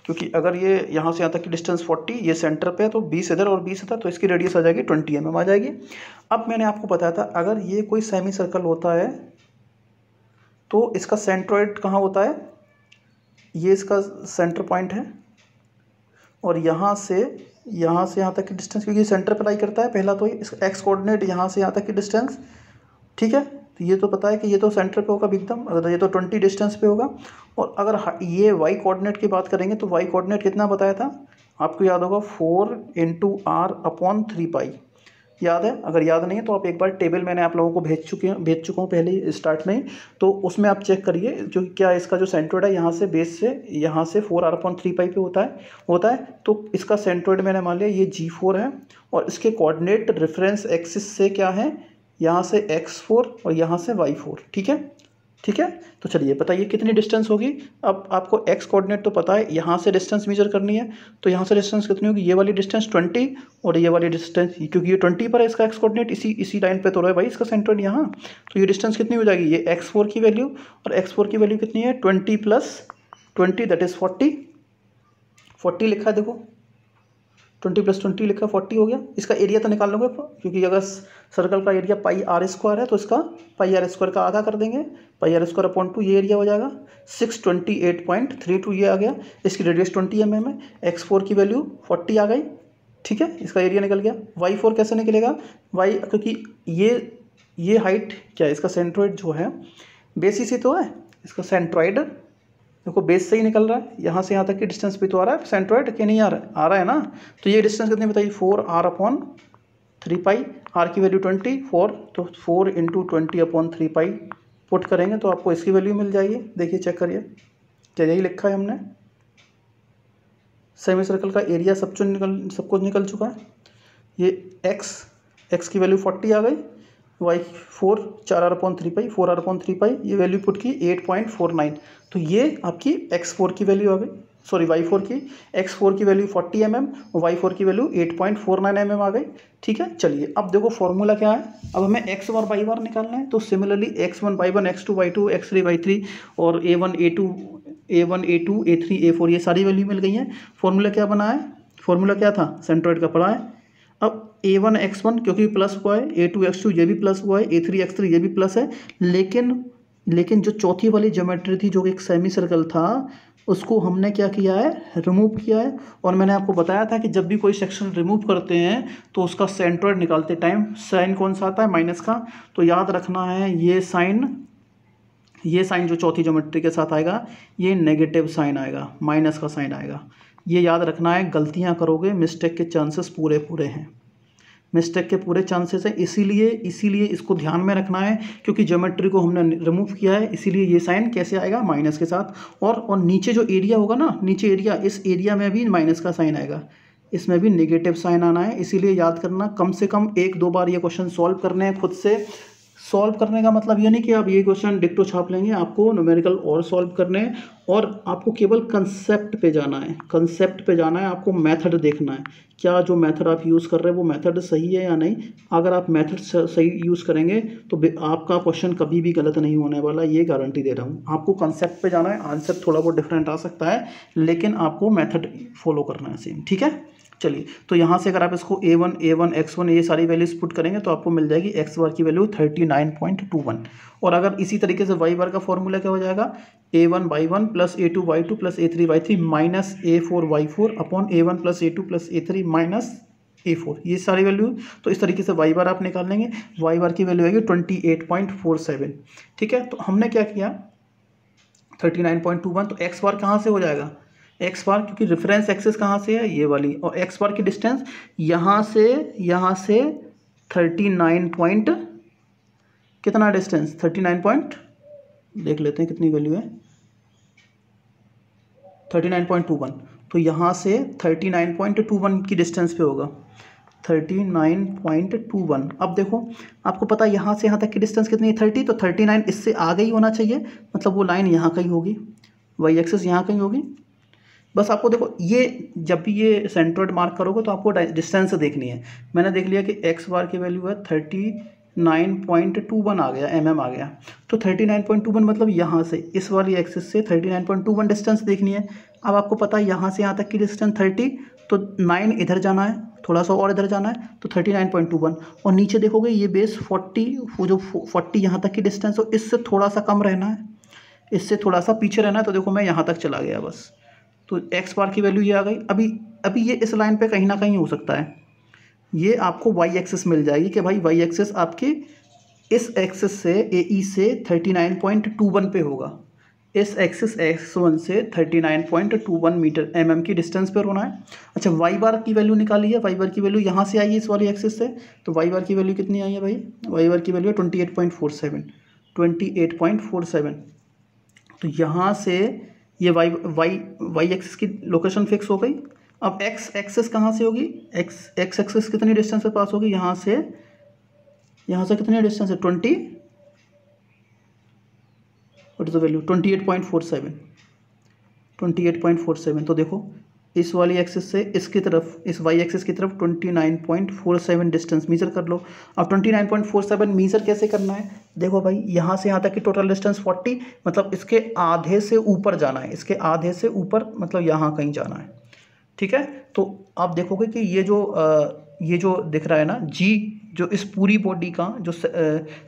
क्योंकि अगर ये यहाँ से यहाँ तक की डिस्टेंस 40, ये सेंटर पे है, तो 20 इधर और 20 इधर, तो इसकी रेडियस आ जाएगी 20 mm आ जाएगी। अब मैंने आपको बताया था अगर ये कोई सेमी सर्कल होता है तो इसका सेंट्रोइड कहाँ होता है, ये इसका सेंटर पॉइंट है और यहाँ से यहाँ तक की डिस्टेंस, क्योंकि सेंटर पर लाई करता है पहला, तो इसका एक्स कोऑर्डिनेट यहाँ से यहाँ तक की डिस्टेंस, ठीक है। तो ये तो पता है कि ये तो सेंटर पे होगा एकदम, अगर ये तो 20 डिस्टेंस पे होगा। और अगर ये वाई कोऑर्डिनेट की बात करेंगे तो वाई कोऑर्डिनेट कितना बताया था आपको, याद होगा 4 × r/3π, याद है? अगर याद नहीं है तो आप एक बार टेबल मैंने आप लोगों को भेज चुका हूँ पहले ही स्टार्ट में, तो उसमें आप चेक करिए जो क्या इसका जो सेंट्रोइड है यहाँ से बेस से यहाँ से 4r/3π पे होता है। तो इसका सेंट्रोइड मैंने मान लिया ये G4 है और इसके कोऑर्डिनेट रेफरेंस एक्सिस से क्या है, यहाँ से x4 और यहाँ से y4, ठीक है। तो चलिए बताइए कितनी डिस्टेंस होगी। अब आपको x कोऑर्डिनेट तो पता है, यहाँ से डिस्टेंस मेजर करनी है, तो यहाँ से डिस्टेंस कितनी होगी, ये वाली डिस्टेंस 20 और ये वाली डिस्टेंस, क्योंकि ये 20 पर है इसका x कोऑर्डिनेट, इसी लाइन पे तो रहा है भाई इसका सेंट्रोइड यहाँ, तो ये डिस्टेंस कितनी हो जाएगी, ये x4 की वैल्यू, और x4 की वैल्यू कितनी है 20 + 20 दैट इज़ 40 लिखा है, देखो 20 + 20 लिखा 40 हो गया। इसका एरिया तो निकाल लोगे, क्योंकि अगर सर्कल का एरिया πr² है तो इसका πr² का आधा कर देंगे, πr²/2 ये एरिया हो जाएगा, 628.32 ये आ गया। इसकी रेडियस 20 mm है, x4 की वैल्यू 40 आ गई, ठीक है। इसका एरिया निकल गया। y4 कैसे निकलेगा, क्योंकि ये हाइट क्या है, इसका सेंट्रोइड जो है बेस ही तो है, इसका सेंट्रोइड देखो बेस से ही निकल रहा है, यहाँ से यहाँ तक की डिस्टेंस भी तो आ रहा है सेंट्रोइड, कि नहीं आ रहा है ना। तो ये डिस्टेंस कितनी बताइए, 4r/3π, r की वैल्यू 24, तो 4 × 20/3π पुट करेंगे तो आपको इसकी वैल्यू मिल जाएगी। देखिए चेक करिए, क्या यही लिखा है हमने, सेमी सर्कल का एरिया सब कुछ निकल चुका है। ये x की वैल्यू 40 आ गई, y4 4r/3π, 4r/3π ये वैल्यू पुट की 8.49, तो ये आपकी x4 की वैल्यू आ गई, सॉरी y4 की, x4 की वैल्यू 40 mm और y4 की वैल्यू 8.49 mm आ गई, ठीक है। चलिए अब देखो फॉर्मूला क्या है, अब हमें x बार y बार निकालना है, तो similarly x1 y1 x2 y2 x3 y3 और a1 a2 a3 a4 ये सारी वैल्यू मिल गई हैं। फॉर्मूला क्या बना है, फॉर्मूला क्या था, सेंट्रोइड का पढ़ा है। अब a1 x1 क्योंकि प्लस हुआ है, a2 x2 ये भी प्लस हुआ है, a3 x3 ये भी प्लस है, लेकिन जो चौथी वाली ज्योमेट्री थी जो एक सेमी सर्कल था उसको हमने क्या किया है, रिमूव किया है। और मैंने आपको बताया था कि जब भी कोई सेक्शन रिमूव करते हैं तो उसका सेंट्रोइड निकालते टाइम साइन कौन सा आता है, माइनस का। तो याद रखना है ये साइन जो चौथी ज्योमेट्री के साथ आएगा ये नेगेटिव साइन आएगा, माइनस का साइन आएगा, ये याद रखना है। गलतियाँ करोगे मिस्टेक के चांसेस पूरे हैं, मिस्टेक के पूरे चांसेस हैं, इसीलिए इसको ध्यान में रखना है, क्योंकि ज्योमेट्री को हमने रिमूव किया है, इसीलिए ये साइन कैसे आएगा, माइनस के साथ। और नीचे जो एरिया होगा ना, नीचे एरिया, इस एरिया में भी माइनस का साइन आएगा, इसमें भी नेगेटिव साइन आना है। इसीलिए याद करना, कम से कम 1-2 बार ये क्वेश्चन सॉल्व करने हैं खुद से। सॉल्व करने का मतलब ये नहीं कि आप ये क्वेश्चन डिक्टो छाप लेंगे, आपको न्यूमेरिकल और सॉल्व करने हैं, और आपको केवल कंसेप्ट पे जाना है, आपको मेथड देखना है, क्या जो मेथड आप यूज़ कर रहे हैं वो मेथड सही है या नहीं। अगर आप मेथड सही यूज़ करेंगे तो आपका क्वेश्चन कभी भी गलत नहीं होने वाला, ये गारंटी दे रहा हूँ। आपको कंसेप्ट पे जाना है, आंसर थोड़ा बहुत डिफरेंट आ सकता है, लेकिन आपको मेथड फॉलो करना है सेम, ठीक है। चलिए, तो यहाँ से अगर आप इसको a1 x1 ये सारी वैल्यूज पुट करेंगे तो आपको मिल जाएगी x बार की वैल्यू 39.21। और अगर इसी तरीके से y बार का फॉर्मूला क्या हो जाएगा, a1 y1 plus a2 y2 plus a3 y3 minus a4 y4 upon a1 plus a2 plus a3 minus a4, ये सारी वैल्यू। तो इस तरीके से y बार आप निकाल लेंगे, y बार की वैल्यू आएगी 28.47, ठीक है। तो हमने क्या किया 39.21, तो x बार कहाँ से हो जाएगा, एक्स बार, क्योंकि रेफरेंस एक्सिस कहाँ से है, ये वाली, और एक्स बार की डिस्टेंस यहाँ से 39 पॉइंट कितना डिस्टेंस, 39 पॉइंट देख लेते हैं कितनी वैल्यू है, 39.21, तो यहाँ से 39.21 की डिस्टेंस पे होगा, 39.21। अब देखो आपको पता है यहाँ से यहाँ तक की डिस्टेंस कितनी है 30, तो 39 इससे आगे ही होना चाहिए, मतलब वो लाइन यहाँ कहीं होगी, वाई एक्सिस यहाँ कहीं होगी। बस आपको देखो, ये जब भी ये सेंट्रोइड मार्क करोगे तो आपको डिस्टेंस देखनी है। मैंने देख लिया कि एक्स बार की वैल्यू है 39.21 आ गया, mm आ गया, तो 39.21 मतलब यहाँ से इस वाली एक्सिस से 39.21 डिस्टेंस देखनी है। अब आपको पता है यहाँ से यहाँ तक की डिस्टेंस 30, तो 9 इधर जाना है, थोड़ा सा और इधर जाना है, तो 39.21, और नीचे देखोगे ये बेस 40, वो जो 40 यहाँ तक की डिस्टेंस हो इससे थोड़ा सा कम रहना है, इससे थोड़ा सा पीछे रहना है, तो देखो मैं यहाँ तक चला गया बस, तो एक्स बार की वैल्यू ये आ गई। अभी ये इस लाइन पे कहीं ना कहीं हो सकता है, ये आपको वाई एक्सिस मिल जाएगी कि भाई वाई एक्सिस आपके इस एक्सिस से ए से 39.21 पे होगा, इस एक्सिस x1 से 39.21 मीटर mm की डिस्टेंस पर होना है। अच्छा, वाई बार की वैल्यू निकाली है, वाई बार की वैल्यू यहाँ से आई है इस वाली एक्सिस से, तो वाई बार की वैल्यू कितनी आई है भाई, वाई बार की वैल्यू है 28.47। तो यहाँ से ये वाई एक्सिस की लोकेशन फिक्स हो गई। अब एक्स एक्सिस कहाँ से होगी, एक्स एक्सिस कितनी डिस्टेंस पे पास होगी, यहाँ से कितनी डिस्टेंस है, 28.47। तो देखो इस वाली एक्सिस से इसकी तरफ, इस वाई एक्सिस की तरफ 29.47 डिस्टेंस मीजर कर लो। अब 29.47 मीजर कैसे करना है, देखो भाई यहाँ से यहाँ तक की टोटल डिस्टेंस 40, मतलब इसके आधे से ऊपर जाना है, इसके आधे से ऊपर मतलब यहाँ कहीं जाना है, ठीक है। तो आप देखोगे कि ये जो दिख रहा है ना जी, जो इस पूरी बॉडी का जो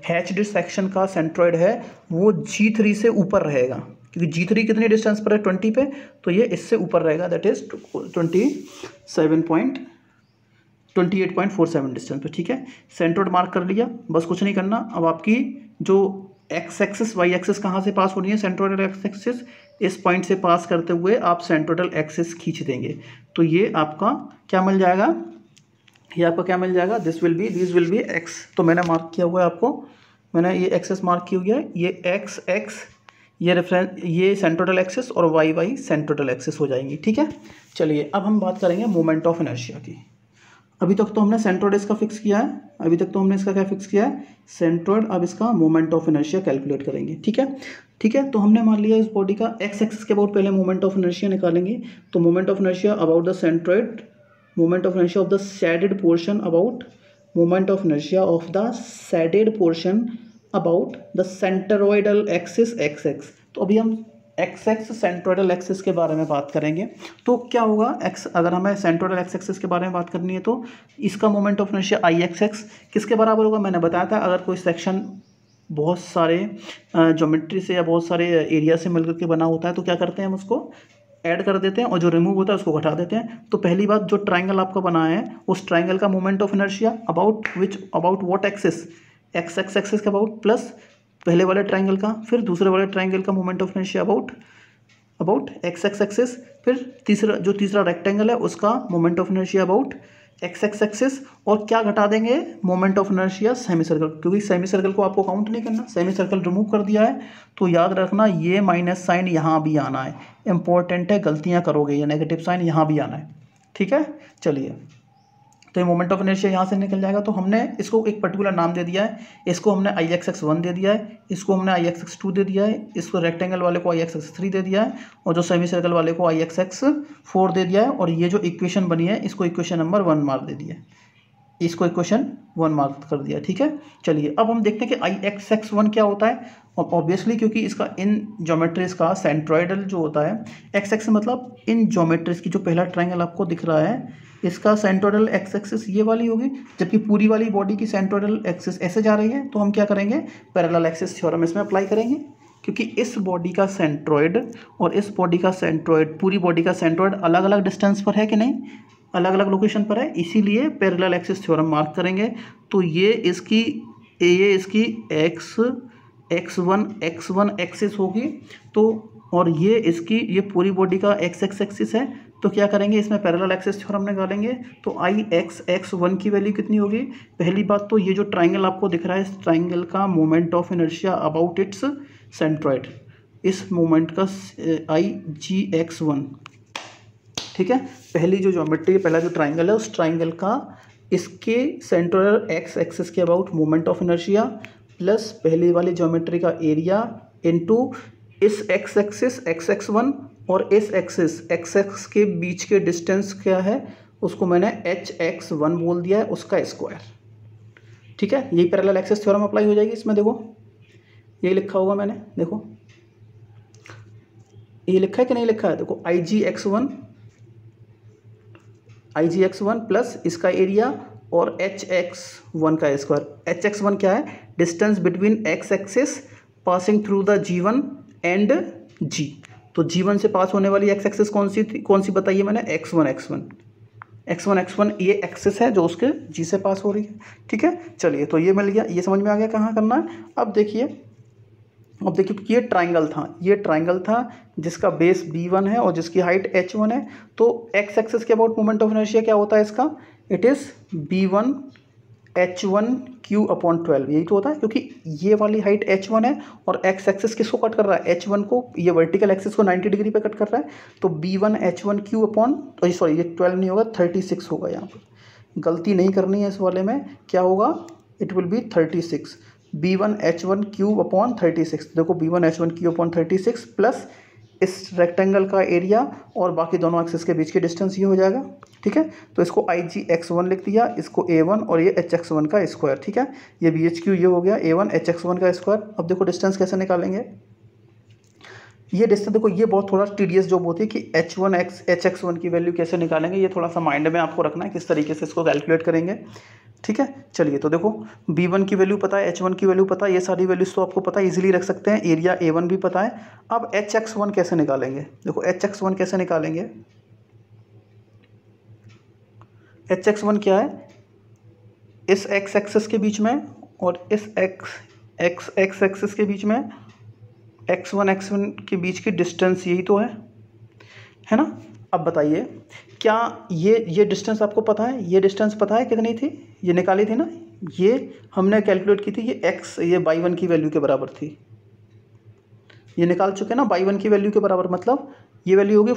हैच्ड सेक्शन का सेंट्रॉइड है वो G3 से ऊपर रहेगा, क्योंकि G3 कितनी डिस्टेंस पर है 20 पे, तो ये इससे ऊपर रहेगा, दैट इज 28.47 डिस्टेंस पे, ठीक है। सेंट्रॉइड मार्क कर लिया, बस कुछ नहीं करना। अब आपकी जो एक्स एक्सिस वाई एक्सिस कहाँ से पास हो रही है, सेंट्रोइडल एक्स एक्सिस, इस पॉइंट से पास करते हुए आप सेंट्रोइडल एक्सिस खींच देंगे, तो ये आपका क्या मिल जाएगा, ये आपको क्या मिल जाएगा, दिस विल बी एक्स। तो मैंने मार्क किया हुआ है आपको, मैंने ये एक्सेस मार्क की हुई है, ये एक्स एक्स, ये रेफरेंस, ये सेंट्रोइडल एक्सिस और वाई वाई सेंट्रोइडल एक्सिस हो जाएंगी, ठीक है। चलिए अब हम बात करेंगे मोमेंट ऑफ इनर्शिया की। अभी तक तो हमने सेंट्रोइड इसका फिक्स किया है, अभी तक तो हमने इसका क्या फिक्स किया है, सेंट्रोइड। अब इसका मोमेंट ऑफ इनर्शिया कैलकुलेट करेंगे, ठीक है। तो हमने मान लिया इस बॉडी का एक्स एक्सिस के अबाउट पहले मोमेंट ऑफ इनर्शिया निकालेंगे, तो moment of inertia about the centroid, moment of inertia of the shaded portion about, moment of inertia of the shaded portion about the centroidal axis x x. तो अभी हम एक्स एक्स सेंट्रोइडल एक्सिस के बारे में बात करेंगे। तो क्या होगा, एक्स, अगर हमें सेंट्रोइडल एक्स एक्सिस के बारे में बात करनी है तो इसका moment of inertia I x x किसके बराबर होगा, मैंने बताया था अगर कोई सेक्शन बहुत सारे ज्योमेट्री से या बहुत सारे एरिया से मिलकर के बना होता है तो क्या करते हैं, हम उसको ऐड कर देते हैं और जो रिमूव होता है उसको घटा देते हैं। तो पहली बात, जो ट्राइंगल आपका बना है उस ट्राइंगल का moment of inertia about what axis, x x axis के अबाउट, प्लस पहले वाले ट्राइंगल का, फिर दूसरे वाले ट्राइंगल का moment of inertia about x x axis, फिर तीसरा रेक्टेंगल है उसका moment of inertia about x x axis, और क्या घटा देंगे, moment of inertia semi circle, क्योंकि सेमी सर्कल को आपको काउंट नहीं करना, सेमी सर्कल रिमूव कर दिया है। तो याद रखना ये माइनस साइन यहाँ भी आना है, इंपॉर्टेंट है, गलतियाँ करोगे, ये नेगेटिव साइन यहाँ भी आना है, ठीक है। चलिए, तो ये मोमेंट ऑफ इनर्शिया यहाँ से निकल जाएगा। तो हमने इसको एक पर्टिकुलर नाम दे दिया है, इसको हमने आई एक्स एक्स 1 दे दिया है, इसको हमने आई एक्स एक्स 2 दे दिया है, इसको रेक्टेंगल वाले को आई एक्स एक्स 3 दे दिया है, और जो सेमी सर्कल वाले को आई एक्स एक्स 4 दे दिया है। और ये जो इक्वेशन बनी है इसको इक्वेशन नंबर 1 मार्क दे दिया है, इसको इक्वेशन 1 मार्क कर दिया, ठीक है। चलिए अब हम देखते हैं कि आई एक्स एक्स 1 क्या होता है। और ऑब्वियसली क्योंकि इसका इन ज्योमेट्रीज का सेंट्रोइडल जो होता है, एक्स एक्स मतलब इन ज्योमेट्रीज की जो पहला ट्राइंगल आपको दिख रहा है इसका सेंट्रोइडल एक्स एक्सिस ये वाली होगी, जबकि पूरी वाली बॉडी की सेंट्रोइडल एक्सिस ऐसे जा रही है। तो हम क्या करेंगे, पैरेलल एक्सिस थ्योरम इसमें अप्लाई करेंगे, क्योंकि इस बॉडी का सेंट्रोइड और इस बॉडी का सेंट्रोइड, पूरी बॉडी का सेंट्रोइड अलग अलग डिस्टेंस पर है कि नहीं, अलग अलग लोकेशन पर है, इसीलिए पैरेलल एक्सिस थ्योरम मार्क करेंगे। तो ये इसकी x1 एक्सिस होगी, तो और ये पूरी बॉडी का x एक्सिस है। तो क्या करेंगे, इसमें पैरेलल एक्सिस थ्योरम निकालेंगे। तो आई एक्स एक्स 1 की वैल्यू कितनी होगी, पहली बात तो ये जो ट्राइंगल आपको दिख रहा है इस ट्राइंगल का moment of inertia about it's centroid, इस मोमेंट का आई जी एक्स 1, ठीक है। पहली जो ज्योमेट्री, पहला जो ट्राइंगल है उस ट्राइंगल का इसके सेंट्रोइडल एक्स एक्सिस के about moment of inertia plus पहली वाली ज्योमेट्री का एरिया इनटू इस एक्स एक्सिस एक्स एक्स 1 और इस एक्सिस एक्स एक्स के बीच के डिस्टेंस क्या है उसको मैंने एच एक्स 1 बोल दिया है, उसका स्क्वायर, ठीक है। यही पैरेलल एक्सिस थ्योरम अप्लाई हो जाएगी इसमें। देखो यही लिखा होगा मैंने, देखो ये लिखा है कि नहीं लिखा है, देखो आई जी एक्स 1 प्लस इसका एरिया और एच एक्स 1 का स्क्वायर। एच एक्स 1 क्या है, distance between X axis passing through the G1 एंड जी। तो G1 से पास होने वाली एक्स एक्सिस कौन सी थी, कौन सी बताइए मैंने, x1 ये एक्सिस है जो उसके G से पास हो रही है। ठीक है, चलिए तो ये मिल गया, ये समझ में आ गया कहाँ करना है। अब देखिए कि ये ट्राइंगल था जिसका बेस B1 है और जिसकी हाइट H1 है। तो एक्स एक्सिस के अबाउट मोमेंट ऑफ इनर्शिया क्या होता है इसका, it is B1 H1 Q/12, यही तो होता है, क्योंकि ये वाली हाइट H1 है और एक्स एक्सिस किसको कट कर रहा है, H1 को, ये वर्टिकल एक्सिस को 90 डिग्री पे कट कर रहा है। तो B1 H1 Q सॉरी ये 12 नहीं होगा, 36 होगा। यहाँ पर गलती नहीं करनी है इस वाले में, क्या होगा, it will be 36, B1 H1 Q/36। देखो B1 H1 Q/36 प्लस इस रेक्टेंगल का एरिया और बाकी दोनों एक्सिस के बीच की डिस्टेंस ये हो जाएगा। ठीक है, तो इसको IG(x1) लिख दिया, इसको A1 और ये HX1 का स्क्वायर। ठीक है, ये BHQ ये हो गया A1 HX1 का स्क्वायर। अब देखो डिस्टेंस कैसे निकालेंगे, ये डिस्टेंस देखो, ये बहुत थोड़ा टीडियस जॉब होती है कि HX1 की वैल्यू कैसे निकालेंगे, ये थोड़ा सा माइंड में आपको रखना है किस तरीके से इसको कैलकुलेट करेंगे। ठीक है, चलिए तो देखो B1 की वैल्यू पता है, H1 की वैल्यू पता है, ये सारी वैल्यूज तो आपको पता है, इजीली रख सकते हैं। एरिया A1 भी पता है। अब HX1 कैसे निकालेंगे, देखो HX1 कैसे निकालेंगे, HX1 क्या है, इस एक्स एक्सिस के बीच में और इस एक्स एक्सिस के बीच में x1 के बीच की डिस्टेंस, यही तो है ना। अब बताइए क्या ये डिस्टेंस आपको पता है, ये डिस्टेंस पता है कितनी थी, ये निकाली थी ना, ये हमने कैलकुलेट की थी, ये y1 की वैल्यू के बराबर थी, ये निकाल चुके ना y1 की वैल्यू के बराबर। मतलब ये वैल्यू होगी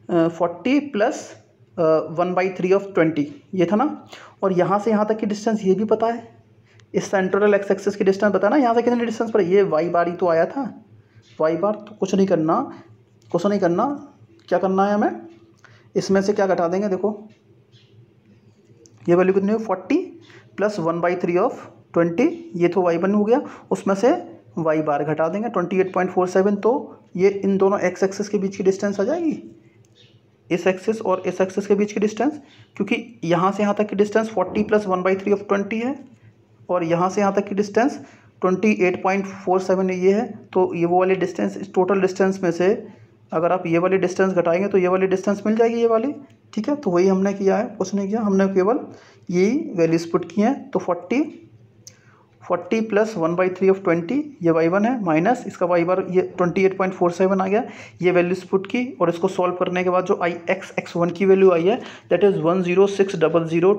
40 प्लस 1/3 ऑफ 20, ये था ना। और यहाँ से यहाँ तक की डिस्टेंस ये भी पता है, इस सेंट्रल एक्स एक्सिस की डिस्टेंस पता है ना, यहाँ से कितनी डिस्टेंस पर, ये y बार ही तो आया था, y बार। तो कुछ नहीं करना, क्या करना है हमें, इसमें से क्या घटा देंगे, देखो ये वैल्यू कितनी है, 40 प्लस 1/3 ऑफ 20, ये तो y1 हो गया, उसमें से y बार घटा देंगे 28.47। तो ये इन दोनों एक्स एक्सिस के बीच की डिस्टेंस आ जाएगी, इस एक्सिस और इस एक्सिस के बीच की डिस्टेंस, क्योंकि यहाँ से यहाँ तक की डिस्टेंस 40 प्लस 1/3 ऑफ 20 है और यहाँ से यहाँ तक की डिस्टेंस 28.47 ये है। तो ये वो वाली डिस्टेंस, इस टोटल डिस्टेंस में से अगर आप ये वाली डिस्टेंस घटाएंगे तो ये वाली डिस्टेंस मिल जाएगी, ये वाली। ठीक है, तो वही हमने किया है, कुछ नहीं किया, हमने केवल यही वैल्यूज पुट की हैं। तो 40 प्लस 1/3 ऑफ 20 ये y1 है, माइनस इसका y बार ये 28.47 आ गया, ये वैल्यूज पुट की, और इसको सॉल्व करने के बाद जो x1 की वैल्यू आई है दैट इज़ 10600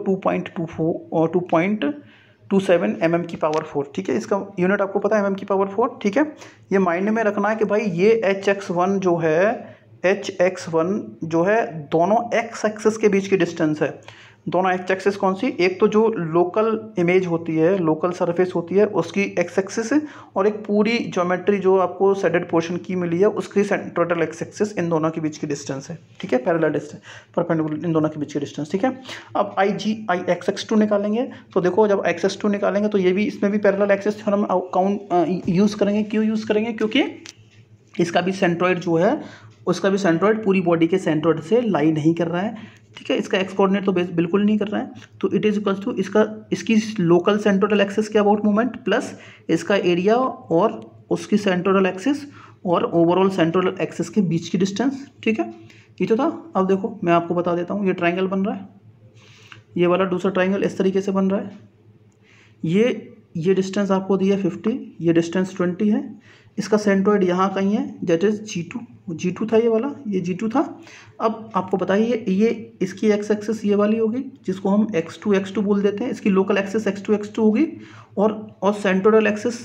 mm की पावर 4। ठीक है, इसका यूनिट आपको पता है mm की पावर 4। ठीक है, ये माइंड में रखना है कि भाई ये HX1 जो है दोनों एक्स एक्सिस के बीच की डिस्टेंस है। दोनों एक्स एक्सिस कौन सी, एक तो जो लोकल इमेज होती है, लोकल सरफेस होती है, उसकी एक्स एक्सिस है, और एक पूरी ज्योमेट्री जो आपको शेडेड पोर्शन की मिली है उसकी टोटल एक्स एक्सिस, इन दोनों के बीच की डिस्टेंस है। ठीक है, पैरेलल डिस्टेंस, परपेंडिकुलर इन दोनों के बीच की डिस्टेंस। ठीक है, अब IXX2 निकालेंगे। तो देखो जब XX2 निकालेंगे तो ये भी, इसमें भी parallel axis theorem count use करेंगे। क्यों यूज़ करेंगे, क्योंकि इसका भी सेंट्रोइड जो है, उसका भी सेंट्रोइड पूरी बॉडी के सेंट्रोइड से लाई नहीं कर रहा है। ठीक है, इसका एक्स कोऑर्डिनेट तो बिल्कुल नहीं कर रहा है। तो इट इज इक्वल्स टू इसकी लोकल सेंट्रोइडल एक्सिस के अबाउट मोमेंट प्लस इसका एरिया और उसकी सेंट्रोइडल एक्सिस और ओवरऑल सेंट्रोइडल एक्सिस के बीच की डिस्टेंस। ठीक है, ये तो था। अब देखो मैं आपको बता देता हूँ, ये ट्राइंगल बन रहा है, ये वाला दूसरा ट्राइंगल इस तरीके से बन रहा है। ये डिस्टेंस आपको दी है 50, ये डिस्टेंस 20 है। इसका सेंट्रोइड यहाँ कहीं है, दैट इज G2 था, ये वाला, ये G2 था। अब आपको बताइए ये इसकी एक्स एक्सिस ये वाली होगी जिसको हम x2 बोल देते हैं, इसकी लोकल एक्सिस x2 होगी, और सेंट्रोइडल एक्सिस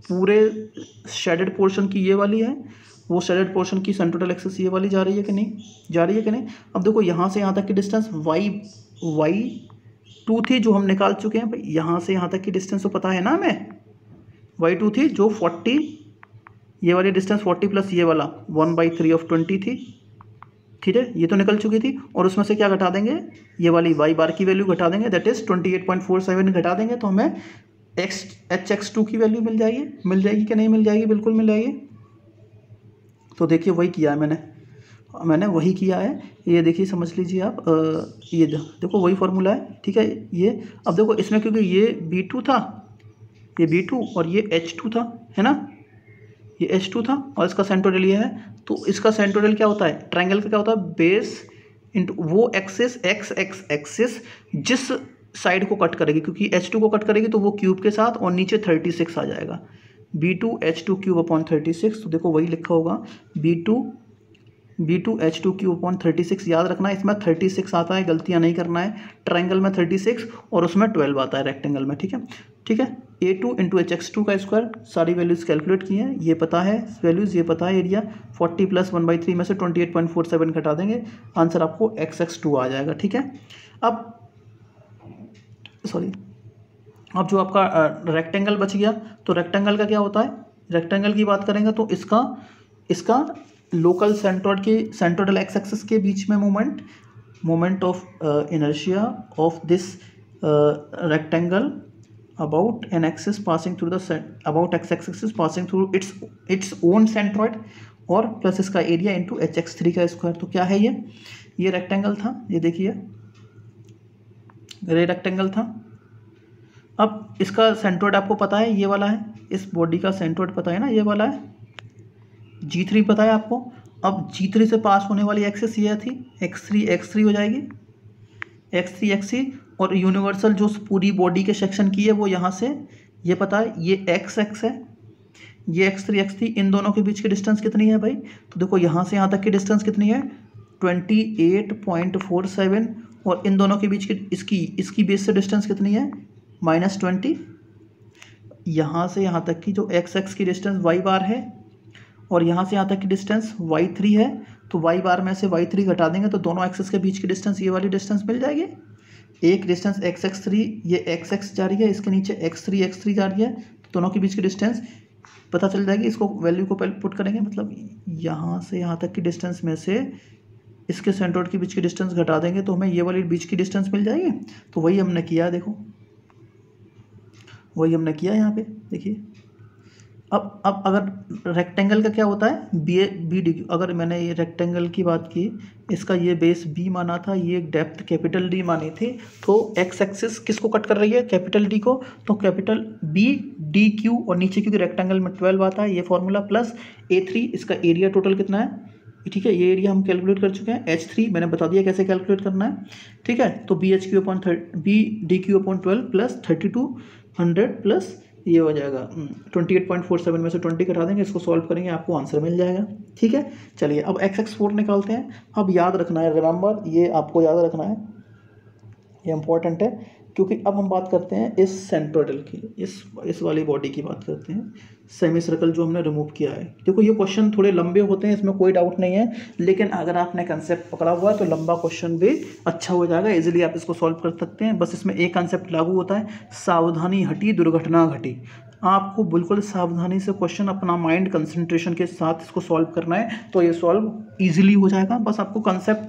पूरे शेडेड पोर्शन की ये वाली है, वो शेडेड पोर्शन की सेंट्रोइडल एक्सिस ये वाली जा रही है कि नहीं, अब देखो यहाँ से यहाँ तक की डिस्टेंस y2 थी जो हम निकाल चुके हैं भाई, यहाँ से यहाँ तक की डिस्टेंस तो पता है ना हमें, y2 थी जो 40, ये वाली डिस्टेंस 40 प्लस ये वाला 1/3 ऑफ 20 थी। ठीक है, ये तो निकल चुकी थी, और उसमें से क्या घटा देंगे, ये वाली y बार की वैल्यू घटा देंगे, दैट इज 28.47 घटा देंगे, तो हमें HX2 की वैल्यू मिल जाएगी कि नहीं मिल जाएगी, बिल्कुल मिल जाएगी। तो देखिए वही किया है मैंने वही किया है, ये देखिए समझ लीजिए आप, ये देखो वही फॉर्मूला है। ठीक है, ये अब देखो इसमें क्योंकि ये B2 था, ये B2 और ये H2 था, है ना, ये H2 था और इसका सेंट्रोइडल ये है, तो इसका सेंट्रोइडल क्या होता है, ट्रायंगल का क्या होता है, बेस इंटू वो एक्सिस एक्स एक्सिस जिस साइड को कट करेगी, क्योंकि H2 को कट करेगी तो वो क्यूब के साथ और नीचे 36 आ जाएगा, B2H2 क्यूब अपॉन 36। तो देखो वही लिखा होगा B2H2 क्यूब अपॉन 36, याद रखना है, इसमें 36 आता है, गलतियां नहीं करना है। ट्रायंगल में 36 और उसमें 12 आता है रेक्टेंगल में, ठीक है ठीक है। A2 इंटू HX2 का स्क्वायर, सारी वैल्यूज कैलकुलेट की हैं, ये पता है वैल्यूज, ये पता है एरिया, 40 प्लस 1/3 में से 28.47 घटा देंगे, आंसर आपको XX2 आ जाएगा, ठीक है। अब अब जो आपका रेक्टेंगल बच गया, तो रेक्टेंगल का क्या होता है, रेक्टेंगल की बात करेंगे तो इसका लोकल सेंट्रोइडल एक्स एक्सिस के बीच में moment of inertia of this rectangle about an axis passing through about x axis passing through its own centroid, और प्लस इसका एरिया इंटू HX3 का स्क्वायर। तो क्या है ये रेक्टेंगल था, ये देखिए ये रेक्टेंगल था। अब इसका सेंट्रोइड आपको पता है, ये वाला है, इस बॉडी का सेंट्रोइड पता है ना, ये वाला है, G3 पता है आपको। अब G3 से पास होने वाली एक्सिस ये थी, x3 हो जाएगी, x3 और यूनिवर्सल जो पूरी बॉडी के सेक्शन की है वो यहाँ से, ये पता है, ये x है, ये x3 इन दोनों के बीच की डिस्टेंस कितनी है भाई, तो देखो यहाँ से यहाँ तक की डिस्टेंस कितनी है 28.47, और इन दोनों के बीच की इसकी बेस से डिस्टेंस कितनी है -20। यहाँ से यहाँ तक की जो x की डिस्टेंस y बार है, और यहाँ से यहाँ तक की डिस्टेंस y3 है, तो y बार में से y3 घटा देंगे तो दोनों एक्सेस के बीच की डिस्टेंस ये वाली डिस्टेंस मिल जाएगी। एक डिस्टेंस x3, ये x जा रही है, इसके नीचे x3 जा रही है, तो दोनों के बीच की डिस्टेंस पता चल जाएगी। इसको वैल्यू को पुट करेंगे, मतलब यहाँ से यहाँ तक की डिस्टेंस में से इसके सेंट्रोइड के बीच की डिस्टेंस घटा देंगे तो हमें ये वाली बीच की डिस्टेंस मिल जाएगी। तो वही हमने किया, देखो वही हमने किया यहाँ पे, देखिए। अब अगर रेक्टेंगल का क्या होता है, बी डी, अगर मैंने ये रेक्टेंगल की बात की, इसका ये बेस B माना था, ये डेप्थ कैपिटल D मानी थी, तो एक्स एक्सिस किसको कट कर रही है, कैपिटल D को, तो कैपिटल BDQ, और नीचे क्योंकि रेक्टेंगल में 12 आता है, ये फॉर्मूला प्लस A3, इसका एरिया टोटल कितना है, ठीक है, ये एरिया हम कैलकुलेट कर चुके हैं। H3 मैंने बता दिया कैसे कैलकुलेट करना है, ठीक है। तो BDQ अपॉन 12 प्लस 3200 प्लस ये हो जाएगा 28.47 में से 20 कटा देंगे, इसको सॉल्व करेंगे, आपको आंसर मिल जाएगा, ठीक है। चलिए अब XX4 निकालते हैं। अब याद रखना है, रिमेंबर, ये आपको याद रखना है, ये इंपॉर्टेंट है, क्योंकि अब हम बात करते हैं इस सेंट्रोइडल की, इस वाली बॉडी की बात करते हैं, सेमी सर्कल जो हमने रिमूव किया है। देखो ये क्वेश्चन थोड़े लंबे होते हैं, इसमें कोई डाउट नहीं है, लेकिन अगर आपने कंसेप्ट पकड़ा हुआ है तो लंबा क्वेश्चन भी अच्छा हो जाएगा, इजीली आप इसको सॉल्व कर सकते हैं। बस इसमें एक कंसेप्ट लागू होता है, सावधानी हटी दुर्घटना घटी। आपको बिल्कुल सावधानी से क्वेश्चन, अपना माइंड कंसंट्रेशन के साथ इसको सॉल्व करना है, तो ये सॉल्व ईजिली हो जाएगा। बस आपको कंसेप्ट,